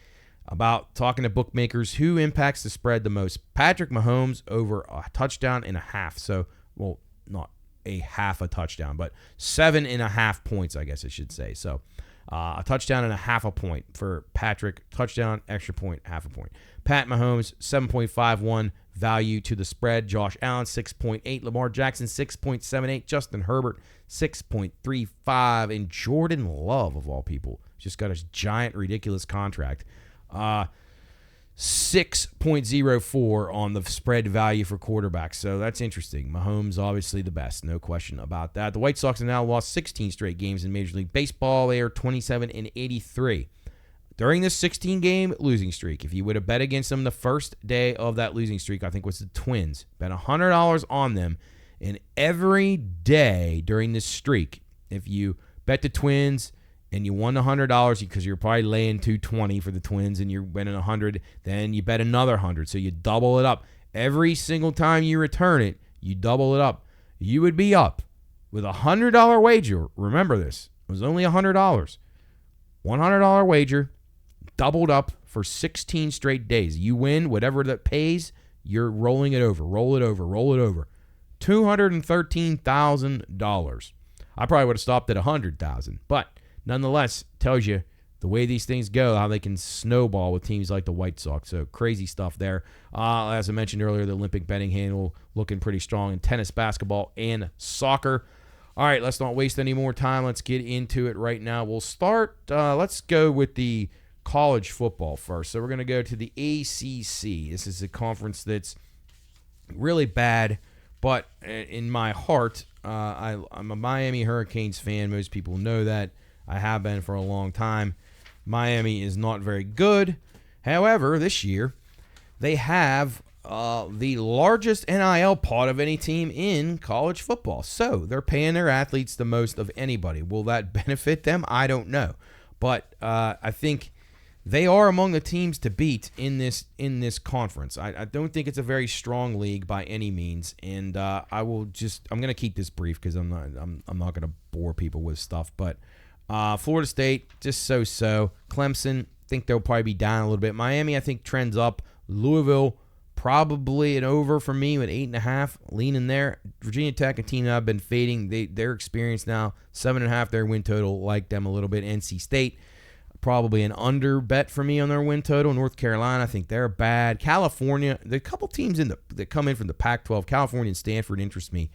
about talking to bookmakers. Who impacts the spread the most? Patrick Mahomes over a touchdown and a half. So, well, not a half a touchdown, but 7.5 points, I guess I should say. So a touchdown and a half a point for Patrick. Touchdown, extra point, half a point. Pat Mahomes, 7.51 value to the spread. Josh Allen, 6.8. Lamar Jackson, 6.78. Justin Herbert, 6.35. And Jordan Love, of all people, just got his giant, ridiculous contract. 6.04 on the spread value for quarterbacks. So that's interesting. Mahomes, obviously the best. No question about that. The White Sox have now lost 16 straight games in Major League Baseball. They are 27-83. During this 16-game losing streak, if you would have bet against them the first day of that losing streak, I think was the Twins, bet $100 on them. And every day during this streak, if you bet the Twins and you won $100 because you're probably laying $220 for the Twins and you're winning $100, then you bet another $100. So you double it up. Every single time you return it, you double it up. You would be up with a $100 wager. Remember this. It was only $100. $100 wager, doubled up for 16 straight days. You win whatever that pays, you're rolling it over. Roll it over. Roll it over. $213,000. I probably would have stopped at $100,000, but nonetheless, tells you the way these things go, how they can snowball with teams like the White Sox. So crazy stuff there. As I mentioned earlier, the Olympic betting handle looking pretty strong in tennis, basketball, and soccer. All right, let's not waste any more time. Let's get into it right now. We'll start. Let's go with the college football first. So we're going to go to the ACC. This is a conference that's really bad, but in my heart, I'm a Miami Hurricanes fan. Most people know that. I have been for a long time. Miami is not very good. However, this year, they have the largest NIL pot of any team in college football. So they're paying their athletes the most of anybody. Will that benefit them? I don't know. But I think they are among the teams to beat in this conference. I don't think it's a very strong league by any means. And I'm going to keep this brief because I'm not going to bore people with stuff. But Florida State, just so-so. Clemson, think they'll probably be down a little bit. Miami, I think, trends up. Louisville, probably an over for me with 8.5, leaning there. Virginia Tech, a team that I've been fading. They're experienced now. 7.5, their win total, like them a little bit. NC State, probably an under bet for me on their win total. North Carolina, I think they're bad. California, the couple teams that come in from the Pac-12, California and Stanford interest me.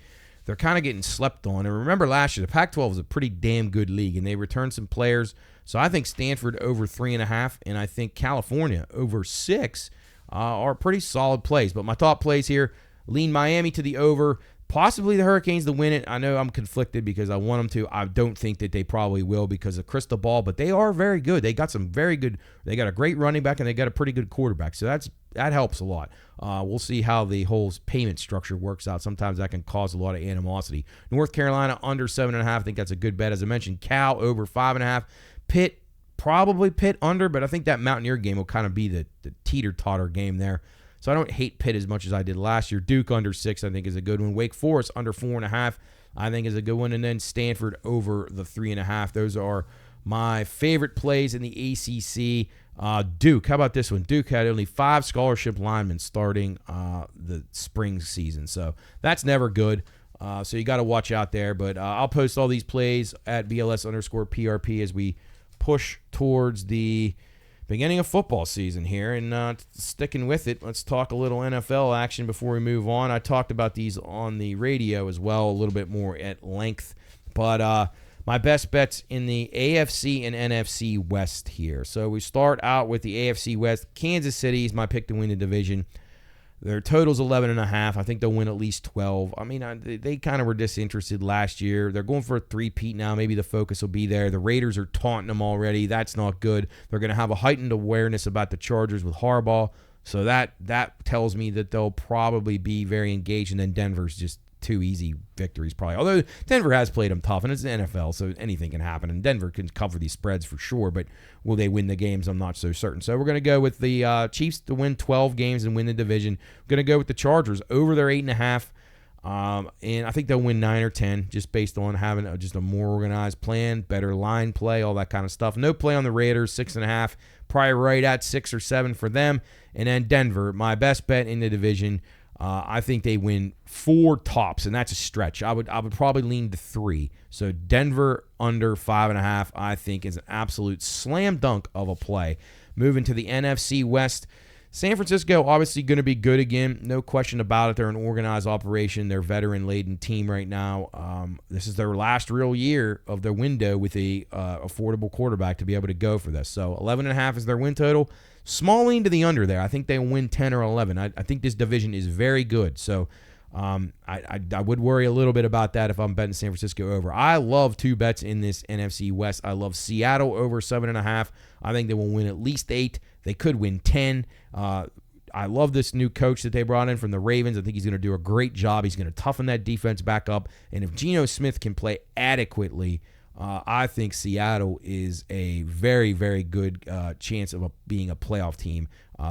They're kind of getting slept on. And remember last year, the Pac-12 was a pretty damn good league, and they returned some players. So I think Stanford over 3.5, and I think California over 6 are pretty solid plays. But my top plays here, lean Miami to the over, possibly the Hurricanes to win it. I know I'm conflicted because I want them to. I don't think that they probably will because of crystal ball, but they are very good. They got some very good. They got a great running back, and they got a pretty good quarterback. So that helps a lot. We'll see how the whole payment structure works out. Sometimes that can cause a lot of animosity. North Carolina under 7.5. I think that's a good bet. As I mentioned, Cal over 5.5. Pitt, probably Pitt under, but I think that Mountaineer game will kind of be the teeter-totter game there. So I don't hate Pitt as much as I did last year. Duke under 6, I think, is a good one. Wake Forest under 4.5, I think, is a good one. And then Stanford over the 3.5. Those are my favorite plays in the ACC. Duke, how about this one? Duke had only 5 scholarship linemen starting the spring season, so that's never good. So you got to watch out there. But I'll post all these plays at BLS_PRP as we push towards the beginning of football season here, and sticking with it, let's talk a little NFL action before we move on. I talked about these on the radio as well, a little bit more at length, but my best bets in the AFC and NFC West here. So we start out with the AFC West. Kansas City is my pick to win the division. Their total's 11.5. I think they'll win at least 12. I mean, they kind of were disinterested last year. They're going for a three-peat now. Maybe the focus will be there. The Raiders are taunting them already. That's not good. They're going to have a heightened awareness about the Chargers with Harbaugh. So that tells me that they'll probably be very engaged. And then Denver's just two easy victories probably. Although Denver has played them tough, and it's the NFL, so anything can happen. And Denver can cover these spreads for sure, but will they win the games? I'm not so certain. So we're going to go with the Chiefs to win 12 games and win the division. We're going to go with the Chargers over their 8.5, and I think they'll win 9 or 10 just based on having just a more organized plan, better line play, all that kind of stuff. No play on the Raiders, 6.5, probably right at 6 or 7 for them. And then Denver, my best bet in the division. I think they win 4 tops, and that's a stretch. I would probably lean to 3. So Denver under 5.5, I think, is an absolute slam dunk of a play. Moving to the NFC West, San Francisco obviously going to be good again, no question about it. They're an organized operation. They're a veteran-laden team right now. This is their last real year of their window with a affordable quarterback to be able to go for this. So 11.5 is their win total. Small lean to the under there. I think they'll win 10 or 11. I think this division is very good. So I would worry a little bit about that if I'm betting San Francisco over. I love 2 bets in this NFC West. I love Seattle over 7.5. I think they will win at least 8. They could win 10. I love this new coach that they brought in from the Ravens. I think he's going to do a great job. He's going to toughen that defense back up. And if Geno Smith can play adequately, I think Seattle is a very, very good chance of being a playoff team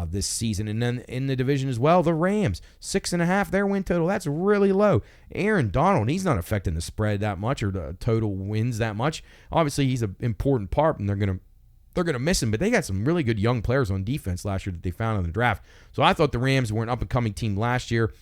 this season. And then in the division as well, the Rams, 6.5, their win total. That's really low. Aaron Donald, he's not affecting the spread that much or the total wins that much. Obviously, he's an important part, and they're going to miss him, but they got some really good young players on defense last year that they found in the draft. So I thought the Rams were an up-and-coming team last year,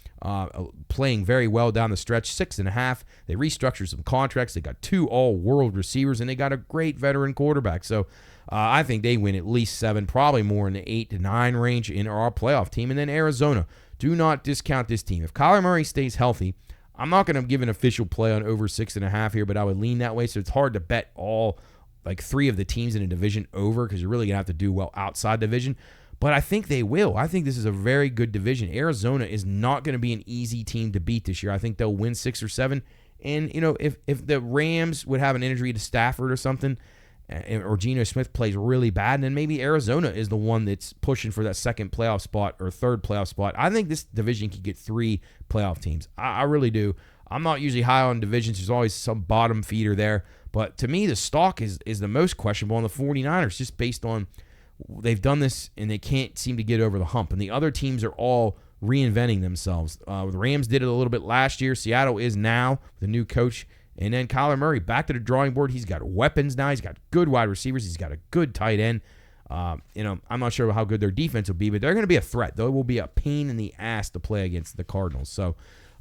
playing very well down the stretch, 6.5. They restructured some contracts. They got 2 all-world receivers, and they got a great veteran quarterback. So I think they win at least 7, probably more in the 8 to 9 range in our playoff team. And then Arizona, do not discount this team. If Kyler Murray stays healthy, I'm not going to give an official play on over 6.5 here, but I would lean that way. So it's hard to bet all 3 of the teams in a division over because you're really going to have to do well outside division. But I think they will. I think this is a very good division. Arizona is not going to be an easy team to beat this year. I think they'll win 6 or 7. And, if the Rams would have an injury to Stafford or something, or Geno Smith plays really bad, then maybe Arizona is the one that's pushing for that second playoff spot or third playoff spot. I think this division could get 3 playoff teams. I really do. I'm not usually high on divisions. There's always some bottom feeder there. But to me, the stock is the most questionable on the 49ers, just based on they've done this and they can't seem to get over the hump. And the other teams are all reinventing themselves. The Rams did it a little bit last year. Seattle is now the new coach. And then Kyler Murray, back to the drawing board. He's got weapons now. He's got good wide receivers. He's got a good tight end. I'm not sure how good their defense will be, but they're going to be a threat. They will be a pain in the ass to play against the Cardinals. So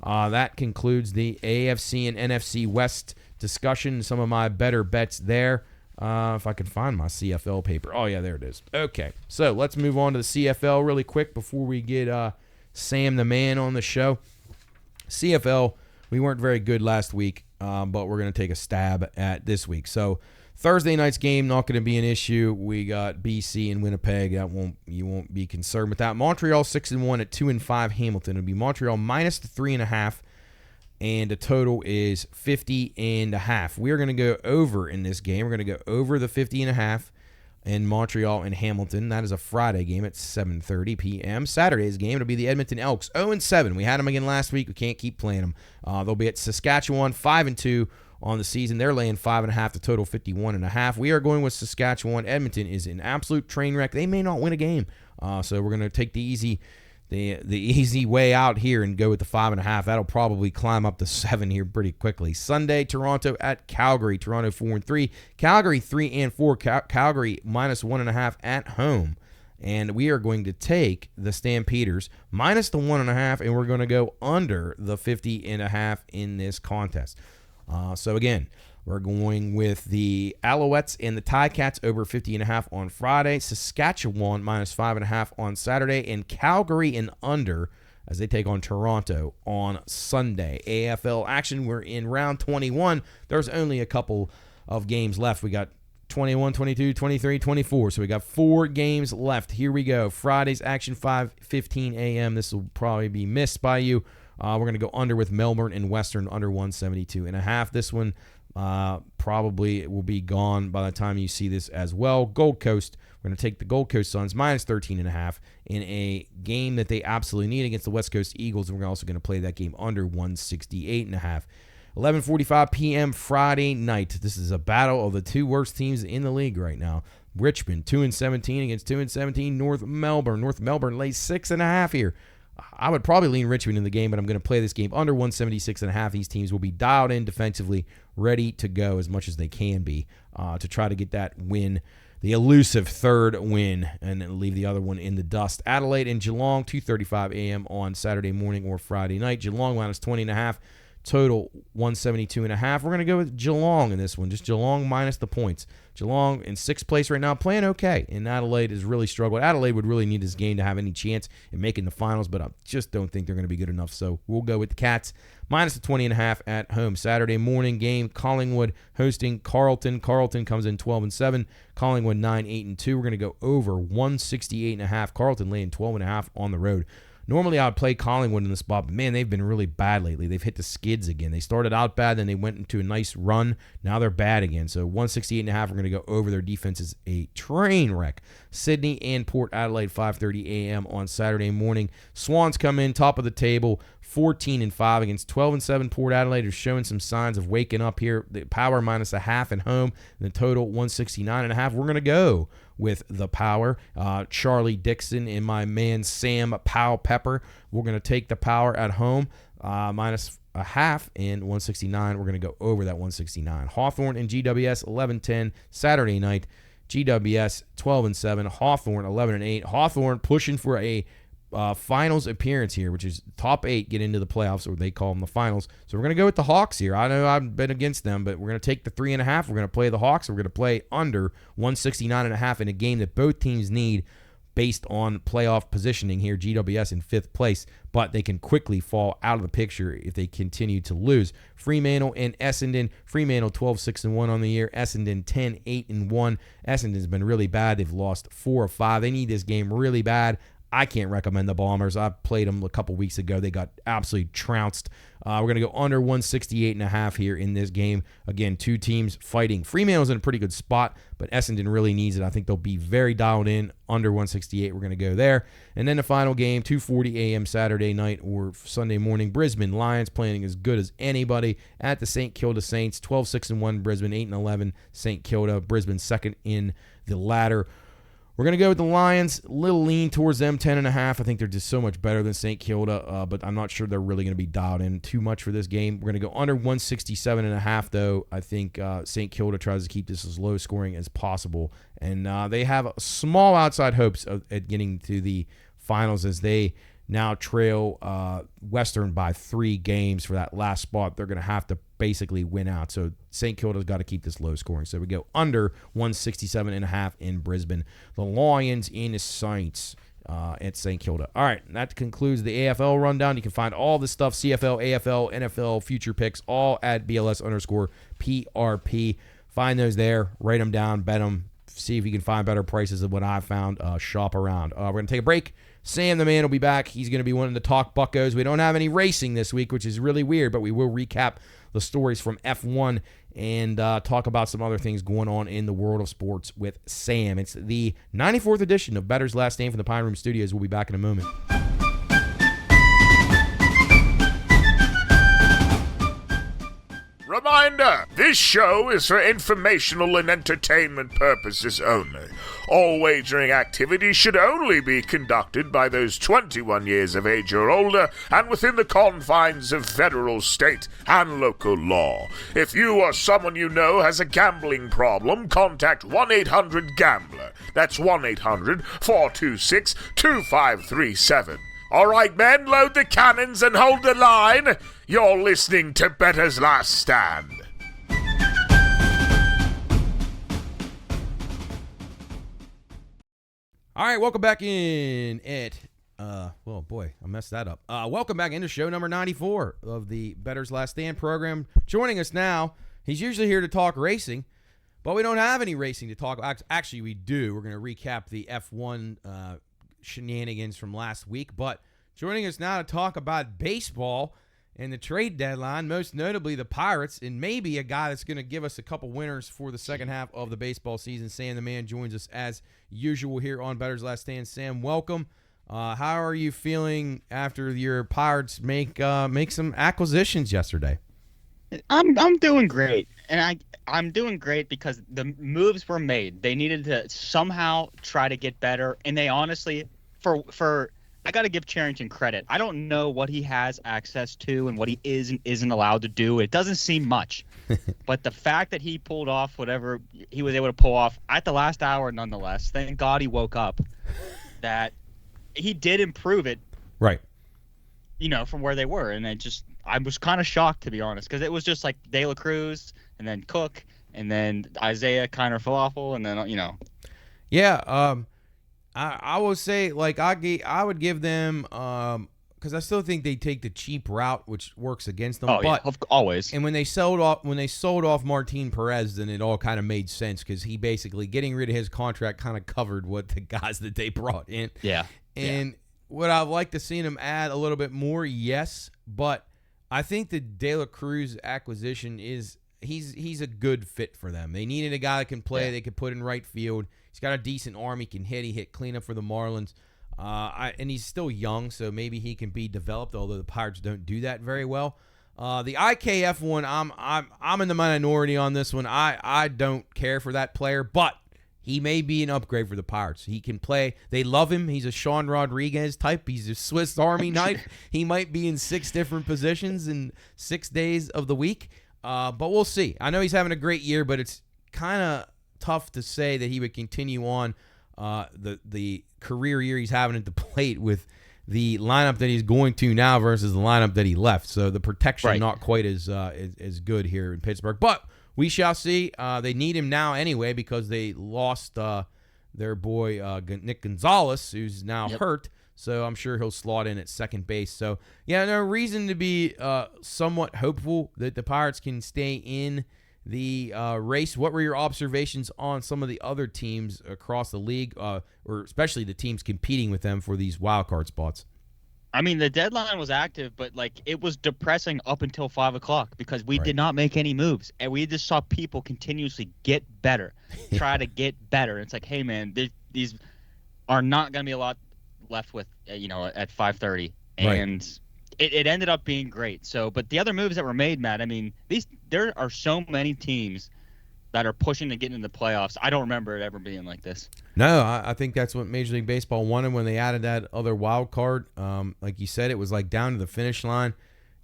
that concludes the AFC and NFC West discussion. Some of my better bets there. If I can find my CFL paper. Oh, yeah, there it is. Okay, so let's move on to the CFL really quick before we get Sam the Man on the show. CFL, we weren't very good last week, but we're going to take a stab at this week. So Thursday night's game, not going to be an issue. We got BC and Winnipeg. You won't be concerned with that. Montreal 6-1 at 2-5 Hamilton. It'll be Montreal minus the 3.5. And the total is 50.5. We are going to go over in this game. We're going to go over the 50.5 in Montreal and Hamilton. That is a Friday game at 7:30 p.m. Saturday's game, it'll be the Edmonton Elks, 0-7. We had them again last week. We can't keep playing them. They'll be at Saskatchewan, 5-2 on the season. They're laying 5.5. The total 51.5. We are going with Saskatchewan. Edmonton is an absolute train wreck. They may not win a game. So we're going to take the easy way out here and go with the 5.5. That'll probably climb up to 7 here pretty quickly. Sunday, Toronto at Calgary. Toronto 4-3. Calgary 3-4. Calgary minus 1.5 at home. And we are going to take the Stampeders minus the 1.5, and we're going to go under the 50.5 in this contest. So again, We're going with the Alouettes and the Ticats over 50.5 on Friday. Saskatchewan minus 5.5 on Saturday. And Calgary and under as they take on Toronto on Sunday. AFL action, we're in round 21. There's only a couple of games left. We got 21, 22, 23, 24. So we got 4 games left. Here we go. Friday's action, 5:15 a.m. This will probably be missed by you. We're going to go under with Melbourne and Western under 172.5. This one probably will be gone by the time you see this as well. Gold Coast, we're going to take the Gold Coast Suns minus 13.5 in a game that they absolutely need against the West Coast Eagles. And we're also going to play that game under 168.5. 11:45 p.m. Friday night. This is a battle of the 2 worst teams in the league right now. Richmond, 2-17 against 2-17. North Melbourne. North Melbourne lays 6.5 here. I would probably lean Richmond in the game, but I'm going to play this game under 176.5. These teams will be dialed in defensively, ready to go as much as they can be to try to get that win, the elusive 3rd win, and leave the other one in the dust. Adelaide and Geelong, 2:35 a.m. on Saturday morning or Friday night. Geelong minus 20.5. Total 172.5. We're going to go with Geelong in this one. Just Geelong minus the points. Geelong in 6th place right now, playing okay. And Adelaide has really struggled. Adelaide would really need this game to have any chance in making the finals, but I just don't think they're going to be good enough. So we'll go with the Cats minus the 20.5 at home. Saturday morning game, Collingwood hosting Carlton. Carlton comes in 12-7. Collingwood 9-8-2. We're going to go over 168.5. Carlton laying 12.5 on the road. Normally, I would play Collingwood in the spot, but man, they've been really bad lately. They've hit the skids again. They started out bad, then they went into a nice run. Now they're bad again. So 168.5, we're going to go over. Their defense is a train wreck. Sydney and Port Adelaide, 5:30 a.m. on Saturday morning. Swans come in top of the table, 14-5 against 12-7. Port Adelaide is showing some signs of waking up here. The Power minus 0.5 at home, and the total 169.5. We're going to go with the Power. Charlie Dixon and my man Sam Powell Pepper. We're going to take the Power at home, minus 0.5 and 169. We're going to go over that 169. Hawthorn and GWS 11-10 Saturday night. GWS 12-7. Hawthorn 11-8. Hawthorn pushing for a finals appearance here, which is top 8 get into the playoffs, or they call them the finals. So we're going to go with the Hawks here. I know I've been against them, but we're going to take the 3.5. We're going to play the Hawks. We're going to play under 169.5 in a game that both teams need based on playoff positioning here. GWS in 5th place, but they can quickly fall out of the picture if they continue to lose. Fremantle and Essendon. Fremantle 12-6-1 on the year. Essendon 10-8-1. Essendon's been really bad. They've lost 4 of 5. They need this game really bad. I can't recommend the Bombers. I played them a couple weeks ago. They got absolutely trounced. We're going to go under 168.5 here in this game. Again, 2 teams fighting. Fremantle's in a pretty good spot, but Essendon really needs it. I think they'll be very dialed in. Under 168, we're going to go there. And then the final game, 2:40 a.m. Saturday night or Sunday morning. Brisbane Lions playing as good as anybody at the St. Kilda Saints. 12-6-1 Brisbane, 8-11 St. Kilda. Brisbane second in the ladder. We're going to go with the Lions. A little lean towards them, 10.5. I think they're just so much better than St. Kilda, but I'm not sure they're really going to be dialed in too much for this game. We're going to go under 167.5, though. I think St. Kilda tries to keep this as low scoring as possible, and they have small outside hopes at getting to the finals as they now trail Western by 3 games for that last spot. They're going to have to basically win out. So St. Kilda's got to keep this low scoring. So we go under 167.5 in Brisbane. The Lions in the Saints at St. Kilda. All right, that concludes the AFL rundown. You can find all this stuff, CFL, AFL, NFL, future picks, all at BLS_PRP. Find those there, write them down, bet them, see if you can find better prices than what I've found. Shop around. We're going to take a break. Sam the man will be back. He's going to be wanting to talk Buccos. We don't have any racing this week, which is really weird, but we will recap the stories from F1 and talk about some other things going on in the world of sports with Sam. It's the 94th edition of Bettor's Last Stand from the Pine Room Studios. We'll be back in a moment. Reminder, this show is for informational and entertainment purposes only. All wagering activities should only be conducted by those 21 years of age or older and within the confines of federal, state, and local law. If you or someone you know has a gambling problem, contact 1-800-GAMBLER. That's 1-800-426-2537. All right, men, load the cannons and hold the line. You're listening to Bettor's Last Stand. All right, welcome back in well, boy, I messed that up. Welcome back into show number 94 of the Bettor's Last Stand program. Joining us now, he's usually here to talk racing, but we don't have any racing to talk about. Actually, we do. We're going to recap the F1 shenanigans from last week, but joining us now to talk about baseball and the trade deadline, most notably the Pirates, and maybe a guy that's going to give us a couple winners for the second half of the baseball season. Sam the Man joins us as usual here on Bettor's Last Stand. Sam, welcome. How are you feeling after your Pirates make some acquisitions yesterday? I'm doing great, and I'm doing great because the moves were made. They needed to somehow try to get better, and they honestly, for I got to give Cherington credit. I don't know what he has access to and what he is and isn't allowed to do. It doesn't seem much, but the fact that he pulled off whatever he was able to pull off at the last hour, nonetheless, thank God he woke up. That he did improve it, right? From where they were, and I was kind of shocked, to be honest, because it was just like De La Cruz and then Cook and then Isaiah kind of falafel and then Yeah, I would say I would give them because I still think they take the cheap route, which works against them. Oh, but yeah, always. And when they sold off Martin Perez, then it all kind of made sense because he basically getting rid of his contract kind of covered what the guys that they brought in. Yeah. And would I like to see him add a little bit more? Yes, but I think the De La Cruz acquisition he's a good fit for them. They needed a guy that can play. Yeah. They could put in right field. He's got a decent arm. He can hit. He hit cleanup for the Marlins. And he's still young, so maybe he can be developed. Although the Pirates don't do that very well. The IKF one, I'm in the minority on this one. I don't care for that player, but he may be an upgrade for the Pirates. He can play. They love him. He's a Sean Rodriguez type. He's a Swiss Army knife. He might be in 6 different positions in 6 days of the week. But we'll see. I know he's having a great year, but it's kind of tough to say that he would continue on the career year he's having at the plate with the lineup that he's going to now versus the lineup that he left. So the protection not quite as good here in Pittsburgh. But we shall see. They need him now anyway because they lost their boy Nick Gonzalez, who's now hurt. So I'm sure he'll slot in at second base. So, yeah, no reason to be somewhat hopeful that the Pirates can stay in the race. What were your observations on some of the other teams across the league, or especially the teams competing with them for these wild card spots? I mean, the deadline was active, but it was depressing up until 5 o'clock because we did not make any moves, and we just saw people continuously get better, try to get better. It's like, hey, man, these are not going to be a lot left with, at 5:30, and it ended up being great. So, but the other moves that were made, Matt, I mean, there are so many teams that are pushing to get into the playoffs. I don't remember it ever being like this. No, I think that's what Major League Baseball wanted when they added that other wild card. Like you said, it was like down to the finish line.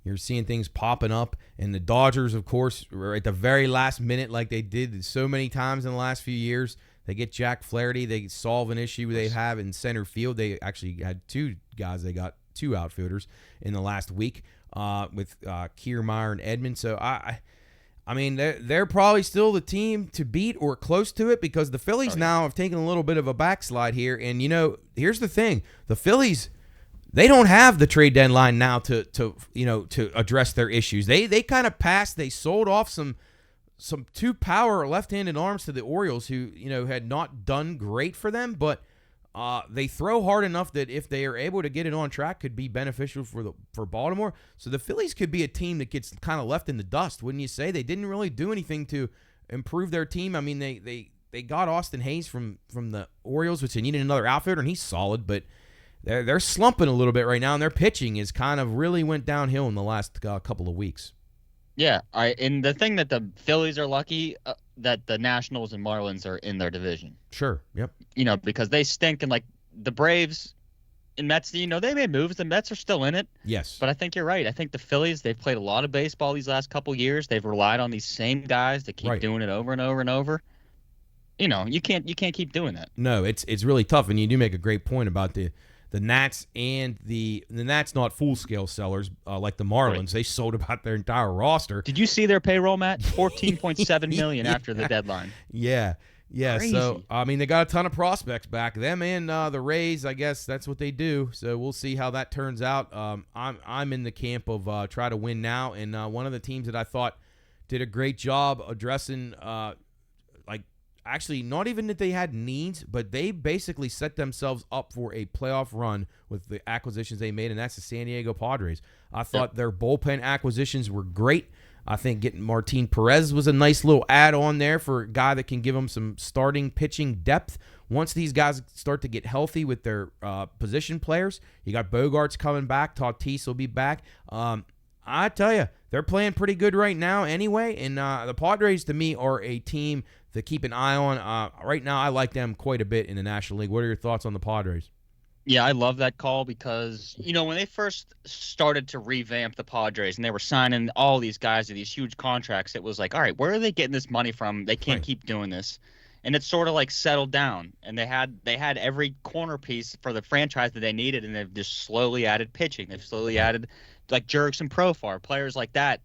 You're seeing things popping up, and the Dodgers, of course, were at the very last minute, like they did so many times in the last few years. They get Jack Flaherty. They solve an issue they have in center field. They actually had 2 guys. They got 2 outfielders in the last week with Kiermaier and Edman. So I mean, they're probably still the team to beat or close to it because the Phillies now have taken a little bit of a backslide here. And, here's the thing. The Phillies, they don't have the trade deadline now to address their issues. They kind of passed. They sold off some 2 power left-handed arms to the Orioles who, had not done great for them. But they throw hard enough that if they are able to get it on track, could be beneficial for Baltimore. So the Phillies could be a team that gets kind of left in the dust, wouldn't you say? They didn't really do anything to improve their team. I mean, they got Austin Hayes from the Orioles, which they needed another outfielder, and he's solid, but they're slumping a little bit right now, and their pitching is kind of really went downhill in the last couple of weeks. Yeah, and the thing that the Phillies are lucky that the Nationals and Marlins are in their division. Sure, yep. Because they stink, and the Braves and Mets, they made moves. The Mets are still in it. Yes. But I think you're right. I think the Phillies, they've played a lot of baseball these last couple years. They've relied on these same guys to keep doing it over and over and over. You can't keep doing that. No, it's really tough, and you do make a great point about the Nats and the Nats not full-scale sellers like the Marlins. Right. They sold about their entire roster. Did you see their payroll, Matt? $14.7 million after the deadline. Yeah. Yeah, Crazy. so, I mean, they got a ton of prospects back. Them and the Rays, I guess that's what they do. So we'll see how that turns out. I'm in the camp of try to win now. And one of the teams that I thought did a great job addressing, actually not even that they had needs, but they basically set themselves up for a playoff run with the acquisitions they made, and that's the San Diego Padres. I thought their bullpen acquisitions were great. I think getting Martin Perez was a nice little add-on there for a guy that can give them some starting pitching depth. Once these guys start to get healthy with their position players, you got Bogarts coming back. Tatis will be back. I tell you, they're playing pretty good right now anyway, and the Padres, to me, are a team to keep an eye on. Right now, I like them quite a bit in the National League. What are your thoughts on the Padres? Yeah, I love that call because, when they first started to revamp the Padres and they were signing all these guys to these huge contracts, it was like, all right, where are they getting this money from? They can't keep doing this. And it's sort of like settled down. And they had every corner piece for the franchise that they needed, and they've just slowly added pitching. They've slowly added, like, Jerks and Profar, players like that.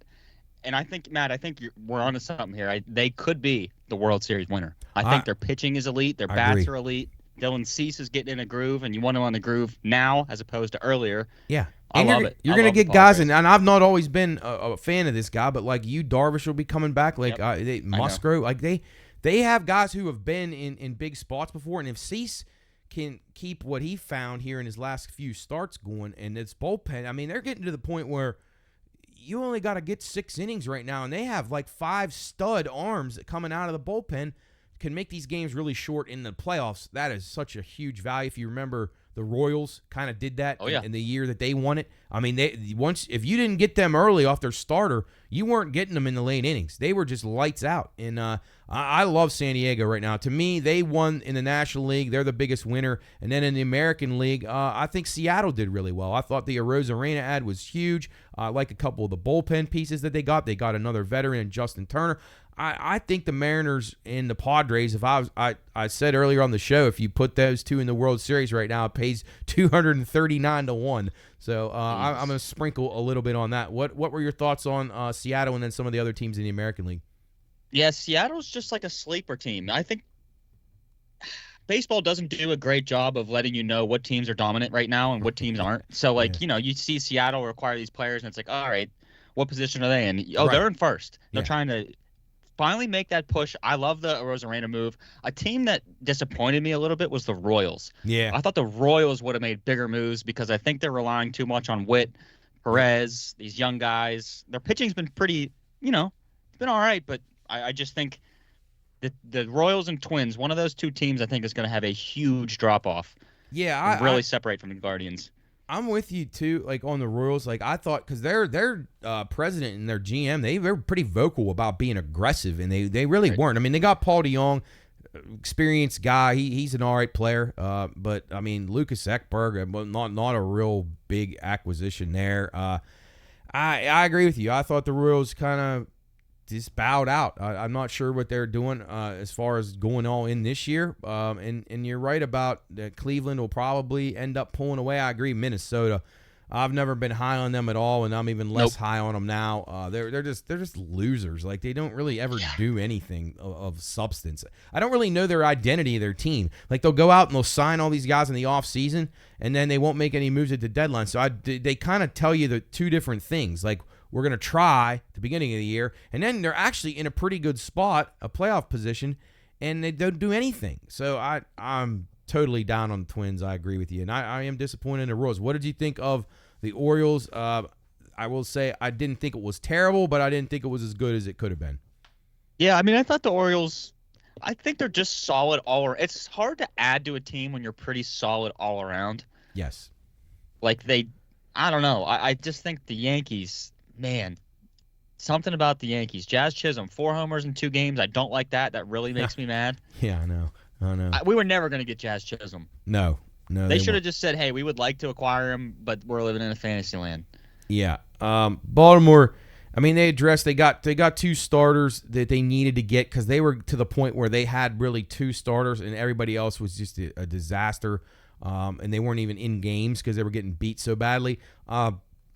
And I think, Matt, we're onto something here. They could be the World Series winner. I think their pitching is elite. Their bats are elite. Dylan Cease is getting in a groove, and you want him on the groove now as opposed to earlier. Yeah. I love it. You're going to get guys, and I've not always been a fan of this guy, but like Darvish will be coming back. Like Musgrove, like they have guys who have been in big spots before, and if Cease can keep what he found here in his last few starts going, and it's bullpen, I mean, they're getting to the point where you only got to get 6 innings right now, and they have like 5 stud arms coming out of the bullpen. Can make these games really short in the playoffs. That is such a huge value. If you remember, the Royals kind of did that in the year that they won it. I mean, if you didn't get them early off their starter, you weren't getting them in the late innings. They were just lights out. And I love San Diego right now. To me, they won in the National League. They're the biggest winner. And then in the American League, I think Seattle did really well. I thought the Arozarena ad was huge. I like a couple of the bullpen pieces that they got. They got another veteran in Justin Turner. I think the Mariners and the Padres, I said earlier on the show, if you put those two in the World Series right now, it pays 239-1. So I'm going to sprinkle a little bit on that. What were your thoughts on Seattle and then some of the other teams in the American League? Yeah, Seattle's just like a sleeper team. I think baseball doesn't do a great job of letting you know what teams are dominant right now and what teams aren't. So, you see Seattle require these players, and it's like, all right, what position are they in? They're in first. They're trying to finally make that push. I love the Arozarena move. A team that disappointed me a little bit was the Royals. Yeah. I thought the Royals would have made bigger moves because I think they're relying too much on Witt, Perez, these young guys. Their pitching's been pretty, it's been all right, but I just think the Royals and Twins, one of those two teams I think is going to have a huge drop-off. Yeah. Really separate from the Guardians. I'm with you too, like on the Royals. Like I thought, because their president and their GM, they were pretty vocal about being aggressive, and they really weren't. I mean, they got Paul DeJong, experienced guy. He's an all right player, but I mean, Lucas Ekberg, not a real big acquisition there. I agree with you. I thought the Royals kind of just bowed out. I'm not sure what they're doing as far as going all in this year. And you're right about that Cleveland will probably end up pulling away. I agree. Minnesota, I've never been high on them at all, and I'm even less high on them now. They're just losers. Like they don't really ever do anything of substance. I don't really know their identity of their team. Like they'll go out and they'll sign all these guys in the off season, and then they won't make any moves at the deadline. So they kind of tell you the two different things. Like, we're going to try at the beginning of the year, and then they're actually in a pretty good spot, a playoff position, and they don't do anything. So I'm totally down on the Twins. I agree with you, and I am disappointed in the Royals. What did you think of the Orioles? I will say I didn't think it was terrible, but I didn't think it was as good as it could have been. Yeah, I mean, I thought the Orioles, I think they're just solid all around. It's hard to add to a team when you're pretty solid all around. Yes. Like I don't know. I just think the Yankees, man, something about the Yankees. Jazz Chisholm, 4 homers in 2 games. I don't like that. That really makes me mad. Yeah, I know. We were never going to get Jazz Chisholm. No. They should have just said, hey, we would like to acquire him, but we're living in a fantasy land. Yeah. Baltimore, I mean, they got 2 starters that they needed to get because they were to the point where they had really 2 starters and everybody else was just a disaster. And they weren't even in games because they were getting beat so badly.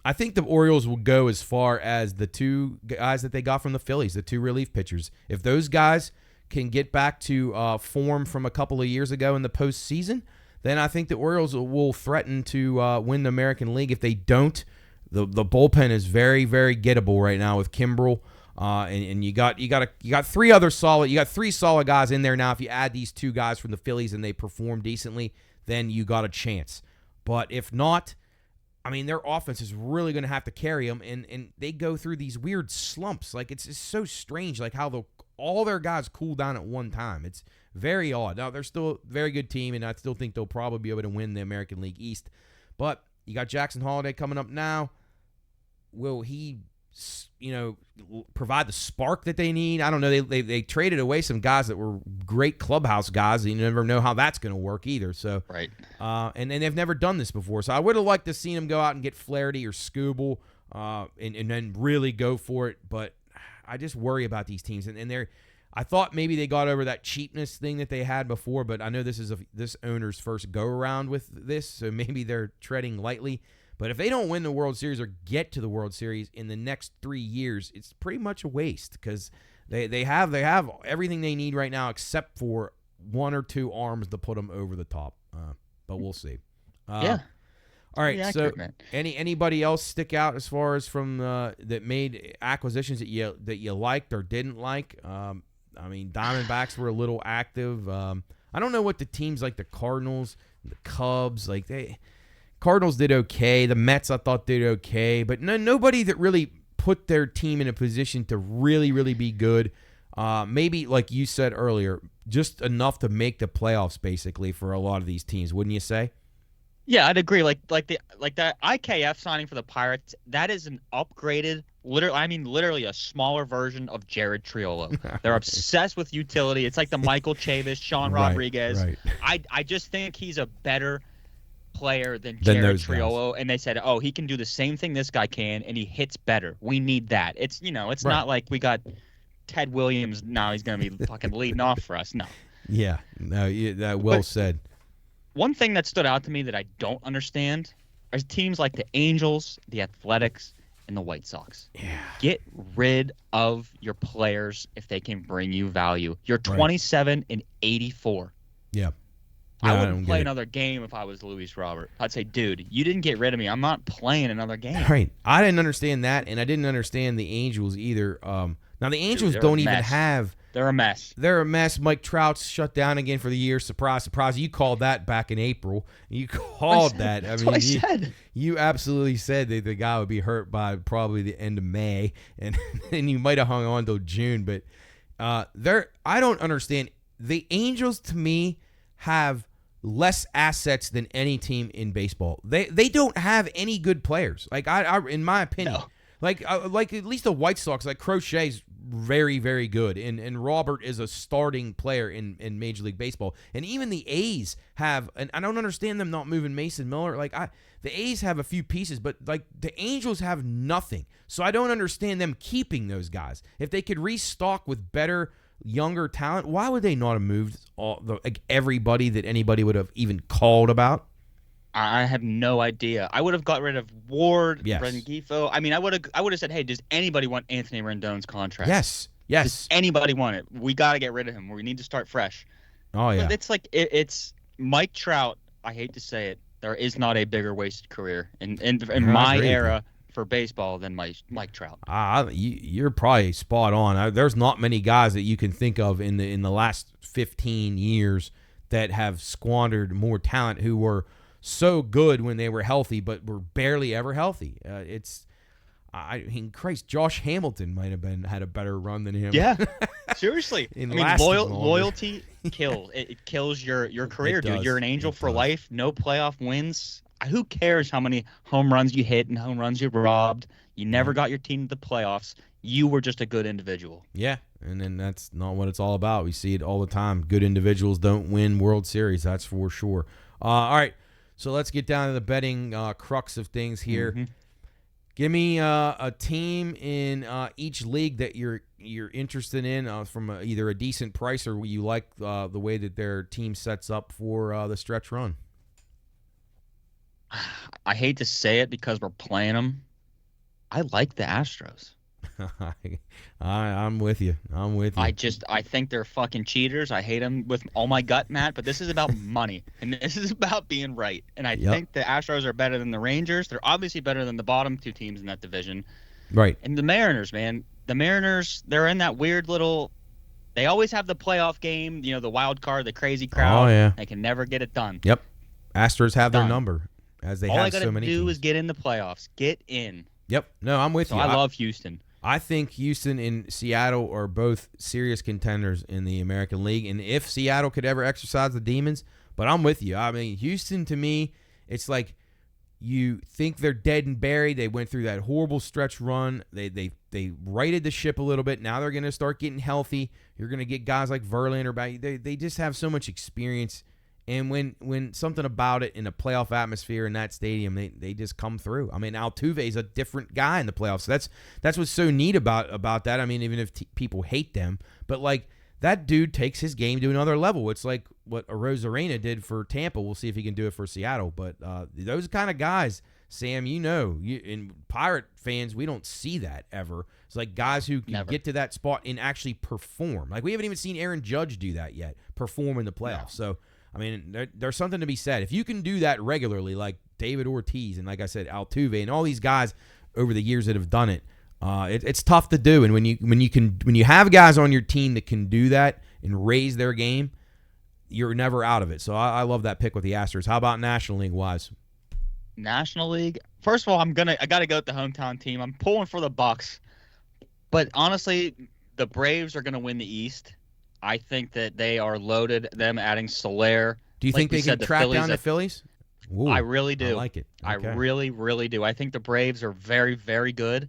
I think the Orioles will go as far as the 2 guys that they got from the Phillies, the 2 relief pitchers. If those guys can get back to form from a couple of years ago in the postseason, then I think the Orioles will threaten to win the American League. If they don't, the bullpen is very, very gettable right now with Kimbrel. And you got three solid guys in there now. If you add these two guys from the Phillies and they perform decently, then you got a chance. But if not, I mean, their offense is really going to have to carry them, and they go through these weird slumps. Like, it's so strange, like how all their guys cool down at one time. It's very odd. Now, they're still a very good team, and I still think they'll probably be able to win the American League East. But you got Jackson Holliday coming up now. Will he, provide the spark that they need? I don't know. They traded away some guys that were great clubhouse guys. You never know how that's going to work either. So right. And they've never done this before. So I would have liked to see them go out and get Flaherty or Skubal, and then really go for it. But I just worry about these teams, and I thought maybe they got over that cheapness thing that they had before, but I know this is this owner's first go around with this, so maybe they're treading lightly. But if they don't win the World Series or get to the World Series in the next 3 years, it's pretty much a waste, because they have everything they need right now except for one or two arms to put them over the top. But we'll see. Yeah. All right. Accurate, so man. Anybody else stick out as far as from that made acquisitions that you liked or didn't like? I mean, Diamondbacks were a little active. I don't know what the teams like the Cardinals, the Cubs, Cardinals did okay. The Mets, I thought, did okay. But nobody that really put their team in a position to really, really be good. Maybe, like you said earlier, just enough to make the playoffs, basically, for a lot of these teams. Wouldn't you say? Yeah, I'd agree. Like the IKF signing for the Pirates, that is an upgraded, literally a smaller version of Jared Triolo. They're obsessed with utility. It's like the Michael Chavis, Sean Rodriguez. Right. I just think he's a better player than Jared Triolo, and they said, oh, he can do the same thing this guy can, and he hits better. We need that. It's not like we got Ted Williams now. He's going to be fucking leading off for us. No. Yeah. No. That said. One thing that stood out to me that I don't understand are teams like the Angels, the Athletics, and the White Sox. Yeah. Get rid of your players if they can bring you value. You're 27 and 84. Yeah. I wouldn't play another game if I was Luis Robert. I'd say, dude, you didn't get rid of me. I'm not playing another game. Right. I didn't understand that, and I didn't understand the Angels either. Now, the Angels don't even have... They're a mess. They're a mess. Mike Trout's shut down again for the year. Surprise, surprise. You called that back in April. You called that. That's what I said. You absolutely said that the guy would be hurt by probably the end of May, and you might have hung on till June. But I don't understand. The Angels, to me, have less assets than any team in baseball. They don't have any good players. Like I in my opinion. No. Like at least the White Sox, like Crochet's very, very good, and Robert is a starting player in Major League Baseball. And even the A's have, and I don't understand them not moving Mason Miller. The A's have a few pieces, but like the Angels have nothing. So I don't understand them keeping those guys. If they could restock with better, younger talent, why would they not have moved everybody that anybody would have even called about? I have no idea. I would have got rid of Ward, yes. Rengifo. I mean, I would have said, hey, does anybody want Anthony Rendon's contract? Yes. Does anybody want it? We got to get rid of him. We need to start fresh. Oh, yeah. But it's like it's Mike Trout. I hate to say it. There is not a bigger wasted career in my era for baseball than Mike Trout. You're probably spot on. There's not many guys that you can think of in the last 15 years that have squandered more talent who were so good when they were healthy, but were barely ever healthy. Christ, Josh Hamilton might have had a better run than him. Yeah, seriously. Loyalty kills. It kills your career, dude. You're an Angel for life. No playoff wins. Who cares how many home runs you hit and home runs you robbed? You never got your team to the playoffs. You were just a good individual. Yeah, and then that's not what it's all about. We see it all the time. Good individuals don't win World Series. That's for sure. All right. So let's get down to the betting crux of things here. Mm-hmm. Give me a team in each league that you're interested in from either a decent price or you like the way that their team sets up for the stretch run. I hate to say it because we're playing them. I like the Astros. I'm with you. I think they're fucking cheaters. I hate them with all my gut, Matt. But this is about money, and this is about being right. And I think the Astros are better than the Rangers. They're obviously better than the bottom two teams in that division. Right. And the Mariners, man. The Mariners, they're in that weird little. They always have the playoff game. The wild card, the crazy crowd. Oh yeah. They can never get it done. Yep. Astros have their number, as they have so many. All I gotta do teams. is get in the playoffs. Get in. Yep. No, I'm with you. I love Houston. I think Houston and Seattle are both serious contenders in the American League, and if Seattle could ever exercise the demons, but I'm with you. I mean, Houston, to me, it's like you think they're dead and buried. They went through that horrible stretch run. They righted the ship a little bit. Now they're going to start getting healthy. You're going to get guys like Verlander back. They just have so much experience. And when something about it in a playoff atmosphere in that stadium, they just come through. I mean, Altuve is a different guy in the playoffs. That's what's so neat about that. I mean, even if people hate them, but like that dude takes his game to another level. It's like what Arozarena did for Tampa. We'll see if he can do it for Seattle. But those kind of guys, Sam, in Pirate fans, we don't see that ever. It's like guys who can get to that spot and actually perform. Like we haven't even seen Aaron Judge do that yet, perform in the playoffs. No. So. I mean, there's something to be said. If you can do that regularly, like David Ortiz and, like I said, Altuve and all these guys over the years that have done it, it's tough to do. And when you have guys on your team that can do that and raise their game, you're never out of it. So I love that pick with the Astros. How about National League wise? National League. First of all, I gotta go with the hometown team. I'm pulling for the Bucks, but honestly, the Braves are gonna win the East. I think that they are loaded. Them adding Soler. Do you think they can track down the Phillies? Ooh, I really do. I like it. Okay. I really, really do. I think the Braves are very, very good.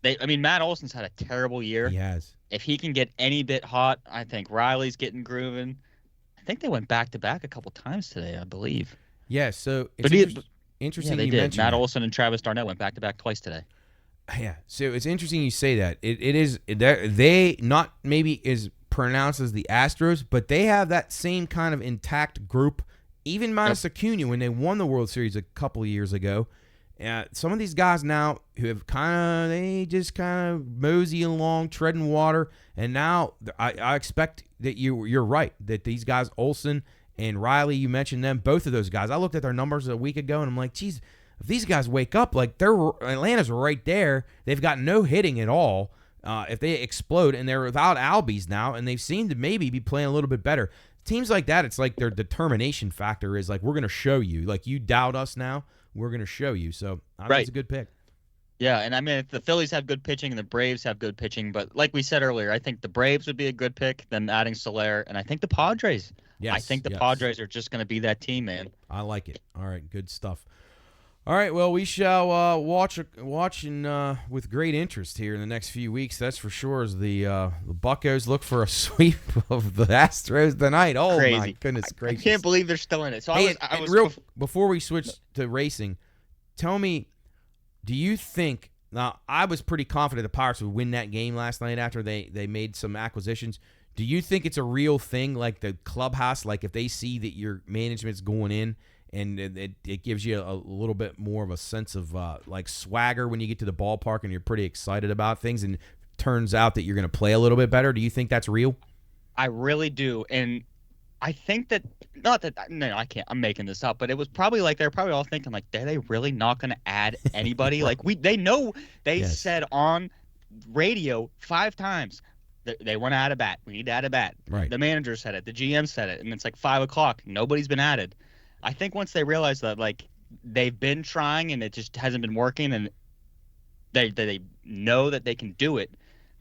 Matt Olson's had a terrible year. He has. If he can get any bit hot, I think Riley's getting grooving. I think they went back-to-back a couple times today, I believe. Yeah, so it's interesting they you did. mentioned Matt that. Olson and Travis Darnett went back-to-back twice today. Yeah, so it's interesting you say that. It is they not maybe as pronounced as the Astros, but they have that same kind of intact group. Even minus Acuna when they won the World Series a couple of years ago. Some of these guys now who have they just kind of mosey along, treading water, and now I expect that you're right that these guys Olson and Riley, you mentioned them, both of those guys. I looked at their numbers a week ago and I'm like, geez, if these guys wake up, like Atlanta's right there, they've got no hitting at all. If they explode, and they're without Albies now, and they seem to maybe be playing a little bit better. Teams like that, it's like their determination factor is like, we're going to show you. Like, you doubt us now, we're going to show you. So I think it's a good pick. Yeah, and I mean, the Phillies have good pitching and the Braves have good pitching, but like we said earlier, I think the Braves would be a good pick, then adding Soler, and I think the Padres. Yes, I think the Padres are just going to be that team, man. I like it. All right, good stuff. All right, well, we shall watch and with great interest here in the next few weeks. That's for sure. As the Buccos look for a sweep of the Astros tonight. Oh Crazy. My goodness gracious! I can't believe they're still in it. So before we switch to racing, tell me, do you think? Now, I was pretty confident the Pirates would win that game last night after they made some acquisitions. Do you think it's a real thing, like the clubhouse? Like if they see that your management's going in, and it gives you a little bit more of a sense of like swagger when you get to the ballpark and you're pretty excited about things, and it turns out that you're going to play a little bit better. Do you think that's real? I really do, and I think that I can't. I'm making this up, but it was probably like they're probably all thinking like, are they really not going to add anybody? Like they know they said on radio 5 times. They want to add a bat. We need to add a bat. Right. The manager said it. The GM said it, and it's like 5 o'clock. Nobody's been added. I think once they realize that, like, they've been trying and it just hasn't been working, and they know that they can do it,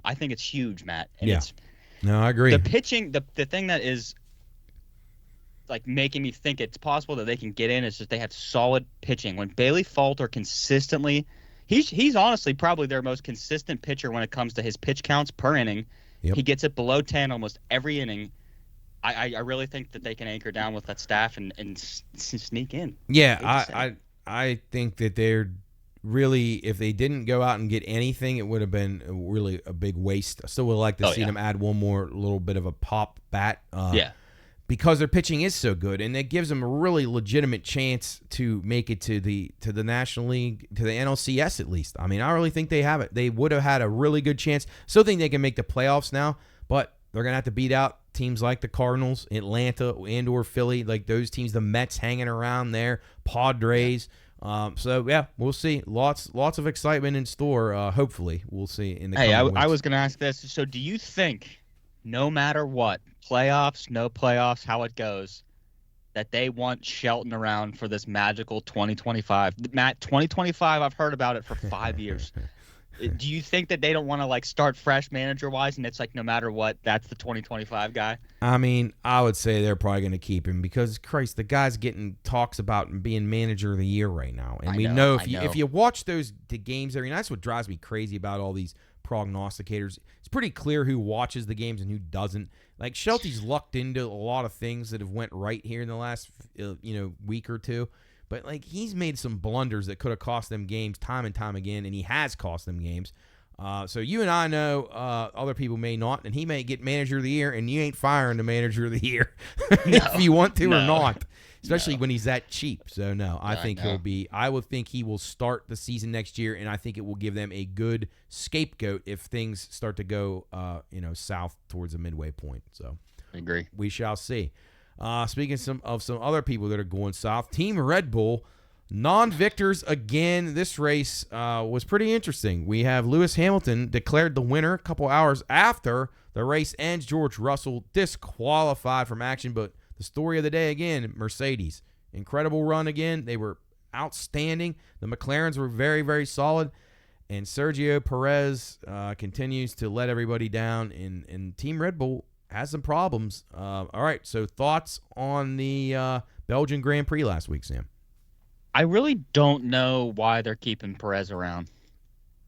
I think it's huge, Matt. And no, I agree. The pitching, the thing that is like making me think it's possible that they can get in is just they have solid pitching. When Bailey Falter consistently, he's honestly probably their most consistent pitcher when it comes to his pitch counts per inning. Yep. He gets it below 10 almost every inning. I really think that they can anchor down with that staff and sneak in. Yeah, I think that they're really, if they didn't go out and get anything, it would have been really a big waste. I still would like to see them add one more little bit of a pop bat. because their pitching is so good, and it gives them a really legitimate chance to make it to the National League, to the NLCS at least. I mean, I really think they have it. They would have had a really good chance. Still think they can make the playoffs now, but they're going to have to beat out teams like the Cardinals, Atlanta, and or Philly, like those teams, the Mets hanging around there, Padres. So, yeah, we'll see. Lots of excitement in store, hopefully. We'll see in the coming weeks. I was going to ask this. So do you think, no matter what, playoffs, no playoffs, how it goes, that they want Shelton around for this magical 2025? Matt, 2025, I've heard about it for 5 years. Do you think that they don't want to like start fresh manager-wise, and it's like no matter what, that's the 2025 guy? I mean, I would say they're probably going to keep him because, Christ, the guy's getting talks about being manager of the year right now. And we know if you watch the games every night, that's what drives me crazy about all these prognosticators. It's pretty clear who watches the games and who doesn't. Like, Shelty's lucked into a lot of things that have went right here in the last week or two. But, like, he's made some blunders that could have cost them games time and time again, and he has cost them games. So you and I know other people may not, and he may get manager of the year, and you ain't firing the manager of the year if you want to or not, especially when he's that cheap. So, no, I think I would think he will start the season next year, and I think it will give them a good scapegoat if things start to go, south towards the midway point. So I agree. We shall see. Speaking of some other people that are going south, Team Red Bull, non-victors again. This race was pretty interesting. We have Lewis Hamilton declared the winner a couple hours after the race ends. George Russell disqualified from action, but the story of the day again, Mercedes. Incredible run again. They were outstanding. The McLarens were very, very solid. And Sergio Perez continues to let everybody down, and Team Red Bull has some problems. All right, so thoughts on the Belgian Grand Prix last week, Sam? I really don't know why they're keeping Perez around.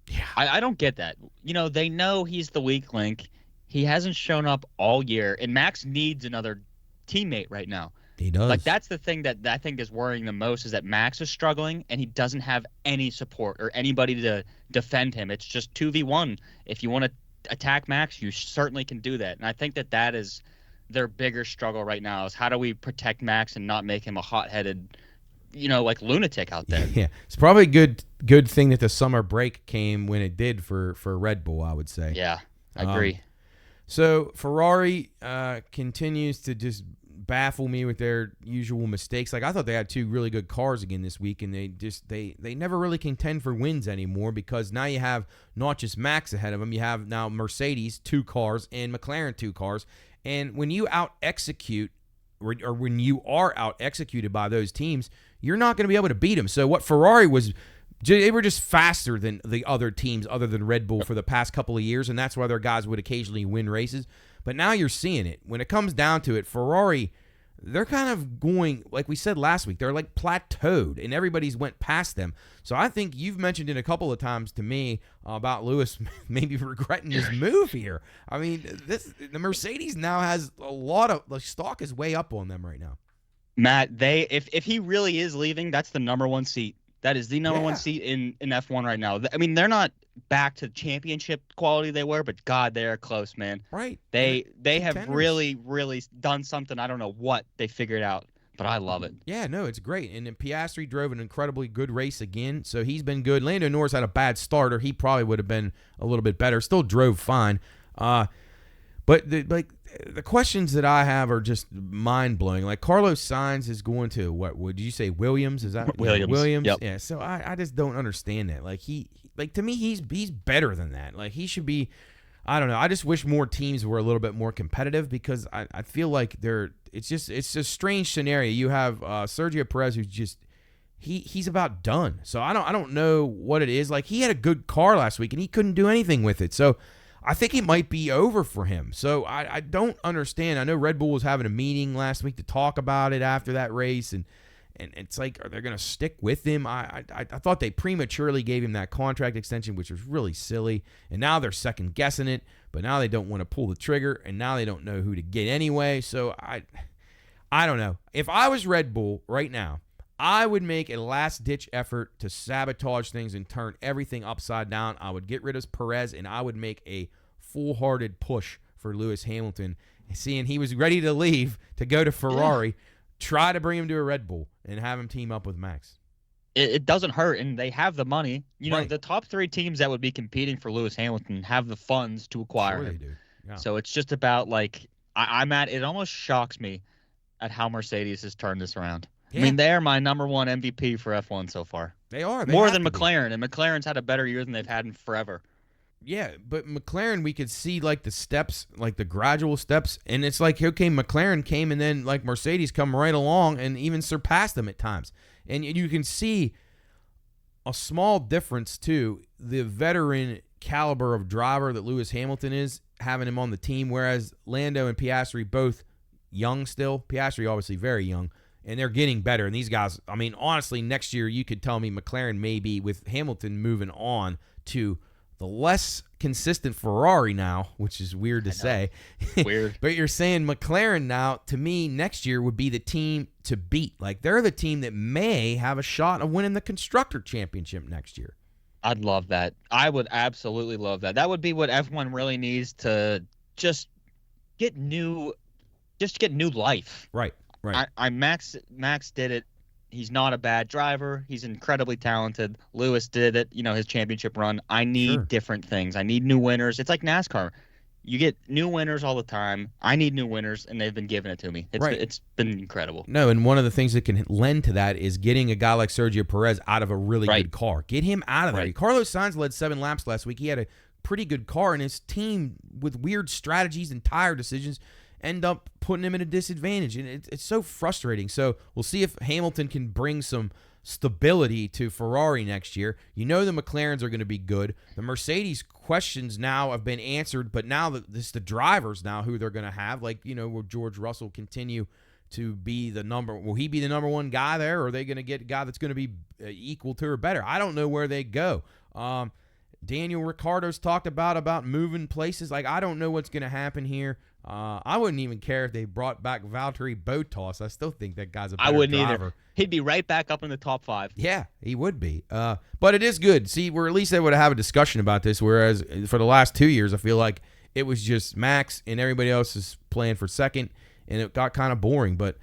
Yeah. I don't get that. They know he's the weak link. He hasn't shown up all year, and Max needs another teammate right now. He does. Like, that's the thing that I think is worrying the most, is that Max is struggling, and he doesn't have any support or anybody to defend him. It's just 2v1. If you want to attack Max, you certainly can do that. And I think that is their bigger struggle right now, is how do we protect Max and not make him a hot-headed, like lunatic out there. Yeah. It's probably a good thing that the summer break came when it did for Red Bull, I would say. Yeah, I agree. So Ferrari continues to just baffle me with their usual mistakes. Like, I thought they had two really good cars again this week, and they never really contend for wins anymore, because now you have not just Max ahead of them, you have now Mercedes 2 cars and McLaren 2 cars, and when you out execute or when you are out executed by those teams, you're not going to be able to beat them. So what Ferrari was, they were just faster than the other teams other than Red Bull for the past couple of years, and that's why their guys would occasionally win races. But now you're seeing it. When it comes down to it, Ferrari, they're kind of going, like we said last week, they're like plateaued, and everybody's went past them. So I think you've mentioned it a couple of times to me about Lewis maybe regretting his move here. I mean, the Mercedes now has a lot of, the stock is way up on them right now. Matt, if he really is leaving, that's the number one seat. That is the number one seat in F1 right now. I mean, they're not back to championship quality they were, but God, they're close, man. Right. They have really, really done something. I don't know what they figured out, but I love it. Yeah, no, it's great. And then Piastri drove an incredibly good race again, so he's been good. Lando Norris had a bad starter. He probably would have been a little bit better. Still drove fine. But the questions that I have are just mind-blowing. Like, Carlos Sainz is going to, what would you say, Williams? Is that Williams? Williams? Yep. Yeah, so I just don't understand that. Like, to me, he's better than that. Like, he should be, I don't know. I just wish more teams were a little bit more competitive, because I feel like it's a strange scenario. You have Sergio Perez, who's just, he's about done. So I don't know what it is. Like, he had a good car last week, and he couldn't do anything with it. So I think it might be over for him. So I don't understand. I know Red Bull was having a meeting last week to talk about it after that race, and it's like, are they going to stick with him? I thought they prematurely gave him that contract extension, which was really silly, and now they're second-guessing it, but now they don't want to pull the trigger, and now they don't know who to get anyway. So I don't know. If I was Red Bull right now, I would make a last-ditch effort to sabotage things and turn everything upside down. I would get rid of Perez, and I would make a full-hearted push for Lewis Hamilton. seeing he was ready to leave to go to Ferrari, try to bring him to a Red Bull and have him team up with Max. It doesn't hurt, and they have the money. You know, Right. the top 3 teams that would be competing for Lewis Hamilton have the funds to acquire Sure him. they do. Yeah. So it's just about, like, it almost shocks me at how Mercedes has turned this around. Yeah. I mean, they are my number 1 MVP for F1 so far. They are. They More have than to be. McLaren, and McLaren's had a better year than they've had in forever. Yeah, but McLaren, we could see like the steps, like the gradual steps, and it's like, okay, McLaren came and then like Mercedes come right along and even surpassed them at times. And you can see a small difference too, the veteran caliber of driver that Lewis Hamilton is, having him on the team, whereas Lando and Piastri both young still. Piastri obviously very young, and they're getting better. And these guys, I mean, honestly, next year you could tell me McLaren may be, with Hamilton moving on to the less consistent Ferrari now, which is weird to say. Weird. But you're saying McLaren now, to me, next year would be the team to beat. Like, they're the team that may have a shot of winning the Constructor Championship next year. I'd love that. I would absolutely love that. That would be what F1 really needs to just get new life. Right. Max did it. He's not a bad driver. He's incredibly talented. Lewis did it, his championship run. I need different things. I need new winners. It's like NASCAR. You get new winners all the time. I need new winners, and they've been giving it to me. It's been incredible. No, and one of the things that can lend to that is getting a guy like Sergio Perez out of a really good car. Get him out of there. Right. Carlos Sainz led 7 laps last week. He had a pretty good car, and his team, with weird strategies and tire decisions, end up putting him at a disadvantage, and it's so frustrating. So we'll see if Hamilton can bring some stability to Ferrari next year. The McLarens are going to be good. The Mercedes questions now have been answered, but now the drivers now who they're going to have, like, will George Russell continue to be will he be the number 1 guy there, or are they going to get a guy that's going to be equal to or better? I don't know where they go. Daniel Ricciardo's talked about moving places. Like, I don't know what's going to happen here. I wouldn't even care if they brought back Valtteri Bottas. I still think that guy's a better driver. I wouldn't either. He'd be right back up in the top 5. Yeah, he would be. But it is good. See, we're at least able to have a discussion about this, whereas for the last 2 years, I feel like it was just Max and everybody else is playing for second, and it got kind of boring. But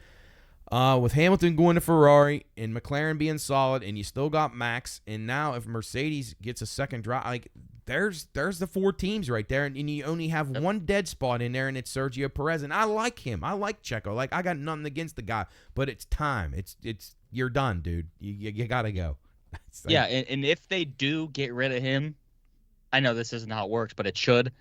with Hamilton going to Ferrari and McLaren being solid, and you still got Max, and now if Mercedes gets a second drive, like, there's the 4 teams right there, and you only have one dead spot in there, and it's Sergio Perez, and I like him. I like Checo. Like, I got nothing against the guy, but it's time. It's you're done, dude. You gotta go. Like, yeah, and if they do get rid of him, I know this isn't how it works, but it should.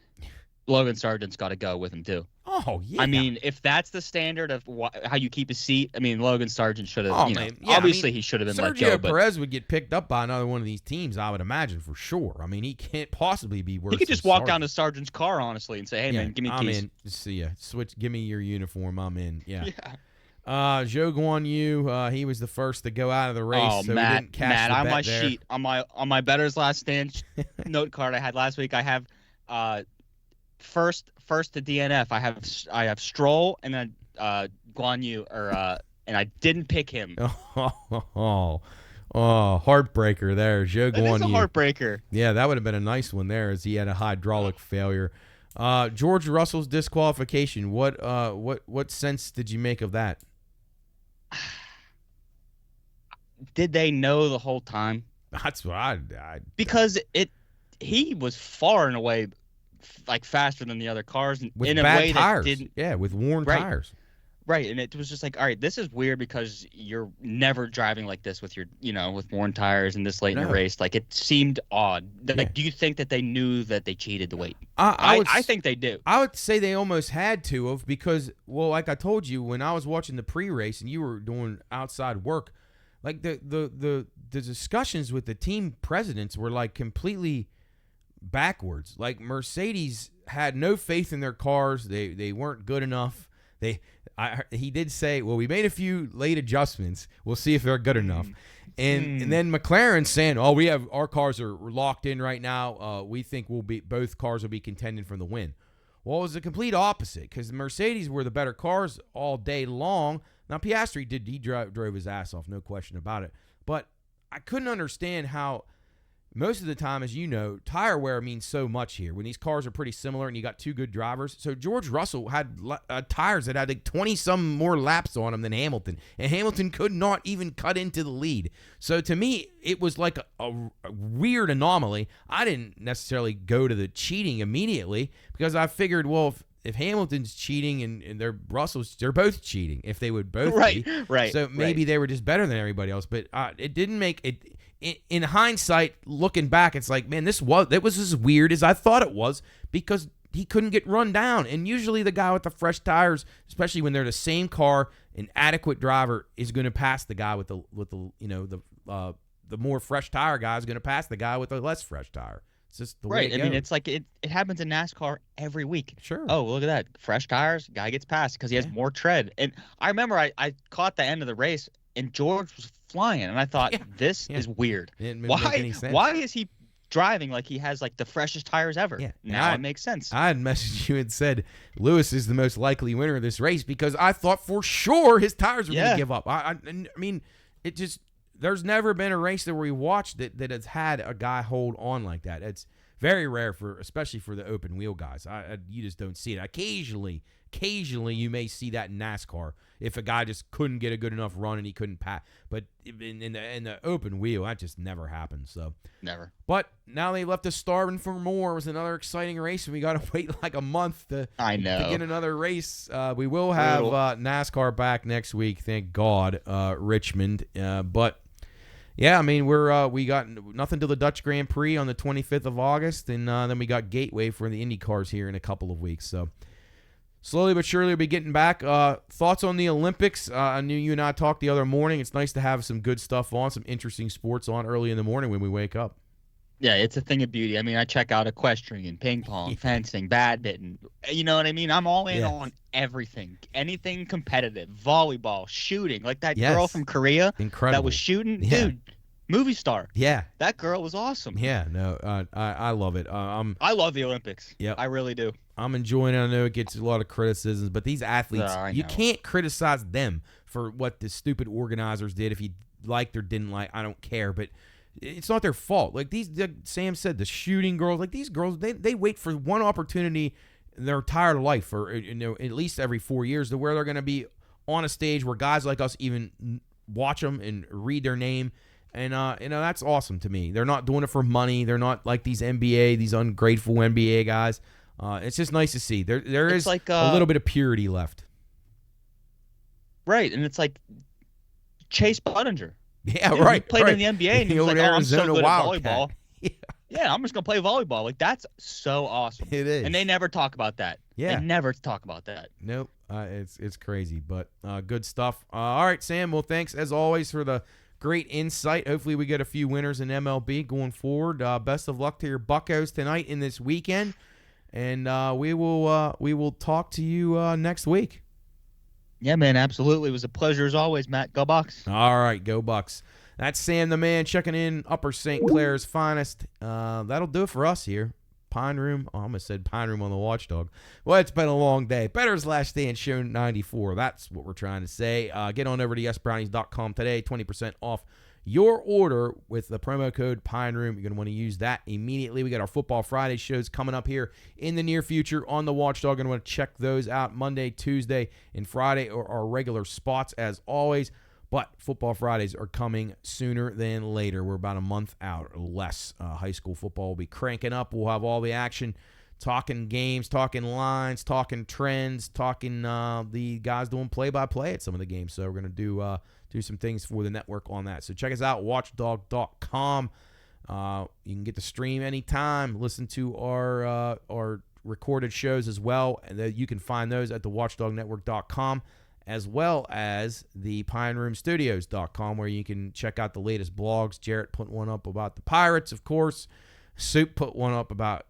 Logan Sargent's got to go with him too. Oh, yeah. I mean, if that's the standard of how you keep a seat, I mean, Logan Sargent should have, obviously he should have been let go. Sergio Perez would get picked up by another one of these teams, I would imagine, for sure. I mean, he can't possibly be worse. He could just walk down to Sargent's car, honestly, and say, hey, man, give me keys. I'm in. See ya. Give me your uniform. I'm in. Yeah. Zhou Guan Yu, he was the first to go out of the race, so Matt, he didn't catch the on bet my there. sheet, on my bettor's last stand note card I had last week, I have first to DNF. I have Stroll and then Guan Yu, and I didn't pick him. Oh, heartbreaker there, Zhou Guan Yu. It is a heartbreaker. Yeah, that would have been a nice one there, as he had a hydraulic failure. George Russell's disqualification. What sense did you make of that? Did they know the whole time? That's what I because he was far and away like faster than the other cars with in bad a way tires. that didn't. Yeah, with worn tires. Right, and it was just like, all right, this is weird because you're never driving like this with your, with worn tires and this late in the race. Like, it seemed odd. Like, do you think that they knew that they cheated the weight? I think they do. I would say they almost had to have because, well, like I told you, when I was watching the pre-race and you were doing outside work, like the discussions with the team presidents were like completely backwards. Like, Mercedes had no faith in their cars. They weren't good enough. He did say, well, we made a few late adjustments. We'll see if they're good enough. And then McLaren saying, oh, our cars are locked in right now. We think both cars will be contending for the win. Well, it was the complete opposite because the Mercedes were the better cars all day long. Now, Piastri drove his ass off, no question about it. But I couldn't understand how most of the time, as you know, tire wear means so much here when these cars are pretty similar and you got two good drivers. So George Russell had tires that had like 20-some more laps on them than Hamilton, and Hamilton could not even cut into the lead. So to me, it was like a weird anomaly. I didn't necessarily go to the cheating immediately because I figured, well, if Hamilton's cheating and they're both cheating if they would both be. Right. So maybe they were just better than everybody else. But it didn't make it. In hindsight, looking back, it's like, man, it was as weird as I thought it was because he couldn't get run down. And usually the guy with the fresh tires, especially when they're the same car, an adequate driver is going to pass the guy with the more fresh tire guy is going to pass the guy with the less fresh tire. It's just the way it goes. I mean, it's like it happens in NASCAR every week. Sure. Oh, look at that. Fresh tires, guy gets passed because he has more tread. And I remember I caught the end of the race, and George was flying, and I thought, this is weird. It didn't make any sense. Why is he driving like he has like the freshest tires ever? Yeah. Now it makes sense. I had messaged you and said Lewis is the most likely winner of this race because I thought for sure his tires were going to give up. I mean, it just there's never been a race that we watched that has had a guy hold on like that. It's very rare especially for the open wheel guys. You just don't see it. Occasionally you may see that in NASCAR if a guy just couldn't get a good enough run and he couldn't pass. But in the open wheel, that just never happens. So never. But now they left us starving for more. It was another exciting race, and we got to wait like a month to get another race. We will have NASCAR back next week, thank God, Richmond. But yeah, I mean we got nothing till the Dutch Grand Prix on the 25th of August, and then we got Gateway for the Indy Cars here in a couple of weeks. So slowly but surely we'll be getting back. Thoughts on the Olympics? I knew you and I talked the other morning. It's nice to have some good stuff on, some interesting sports on early in the morning when we wake up. Yeah, it's a thing of beauty. I mean, I check out equestrian, ping pong, fencing, badminton. You know what I mean? I'm all in on everything. Anything competitive. Volleyball, shooting. Like that girl from Korea that was shooting. Yeah. Dude, movie star. Yeah. That girl was awesome. Yeah, no, I love it. I love the Olympics. Yeah, I really do. I'm enjoying it. I know it gets a lot of criticisms, but these athletes, you can't criticize them for what the stupid organizers did. If you liked or didn't like, I don't care, but it's not their fault. Like Sam said, the shooting girls, like these girls, they wait for one opportunity in their entire life, or at least every 4 years, to where they're going to be on a stage where guys like us even watch them and read their name. And that's awesome to me. They're not doing it for money. They're not like these ungrateful NBA guys. It's just nice to see. There is like a little bit of purity left. Right, and it's like Chase Budinger. Yeah, right. He played in the NBA, and he was like, I'm so good at volleyball. Yeah, I'm just going to play volleyball. Like, that's so awesome. It is. And they never talk about that. Yeah. They never talk about that. Nope. It's crazy, but good stuff. All right, Sam. Well, thanks, as always, for the great insight. Hopefully we get a few winners in MLB going forward. Best of luck to your Buccos tonight in this weekend. And we will talk to you next week. Yeah, man, absolutely. It was a pleasure as always, Matt. Go Bucks. All right, go Bucks. That's Sam the Man checking in, Upper St. Clair's finest. That'll do it for us here. Pine Room. Oh, I almost said Pine Room on the Watchdog. Well, it's been a long day. Bettor's Last Stand, show 94. That's what we're trying to say. Get on over to yesbrownies.com today. 20% off your order with the promo code Pine Room. You're going to want to use that immediately. We got our Football Friday shows coming up here in the near future on the Watchdog. You're going to want to check those out. Monday, Tuesday, and Friday are our regular spots as always. But Football Fridays are coming sooner than later. We're about a month out or less. High school football will be cranking up. We'll have all the action, talking games, talking lines, talking trends, talking the guys doing play-by-play at some of the games. So we're going to do some things for the network on that. So check us out, watchdog.com. You can get the stream anytime. Listen to our recorded shows as well. And you can find those at the watchdognetwork.com, as well as the pineroomstudios.com, where you can check out the latest blogs. Jarrett put one up about the Pirates, of course. Soup put one up about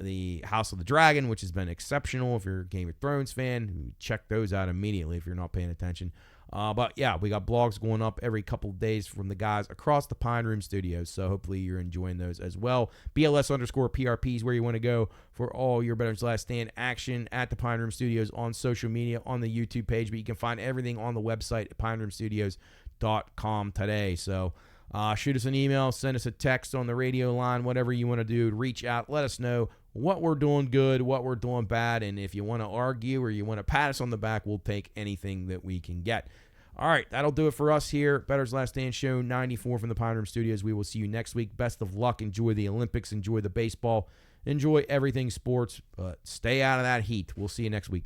the House of the Dragon, which has been exceptional. If you're a Game of Thrones fan, check those out immediately if you're not paying attention. But yeah, we got blogs going up every couple of days from the guys across the Pine Room Studios. So hopefully you're enjoying those as well. BLS_PRP is where you want to go for all your Bettor's Last Stand action at the Pine Room Studios on social media, on the YouTube page. But you can find everything on the website at pineroomstudios.com today. So Shoot us an email, send us a text on the radio line, whatever you want to do. Reach out, let us know what we're doing good, what we're doing bad, and if you want to argue or you want to pat us on the back, we'll take anything that we can get. All right, that'll do it for us here. Bettor's Last Stand Show 94 from the Pine Room Studios. We will see you next week. Best of luck. Enjoy the Olympics. Enjoy the baseball. Enjoy everything sports, but stay out of that heat. We'll see you next week.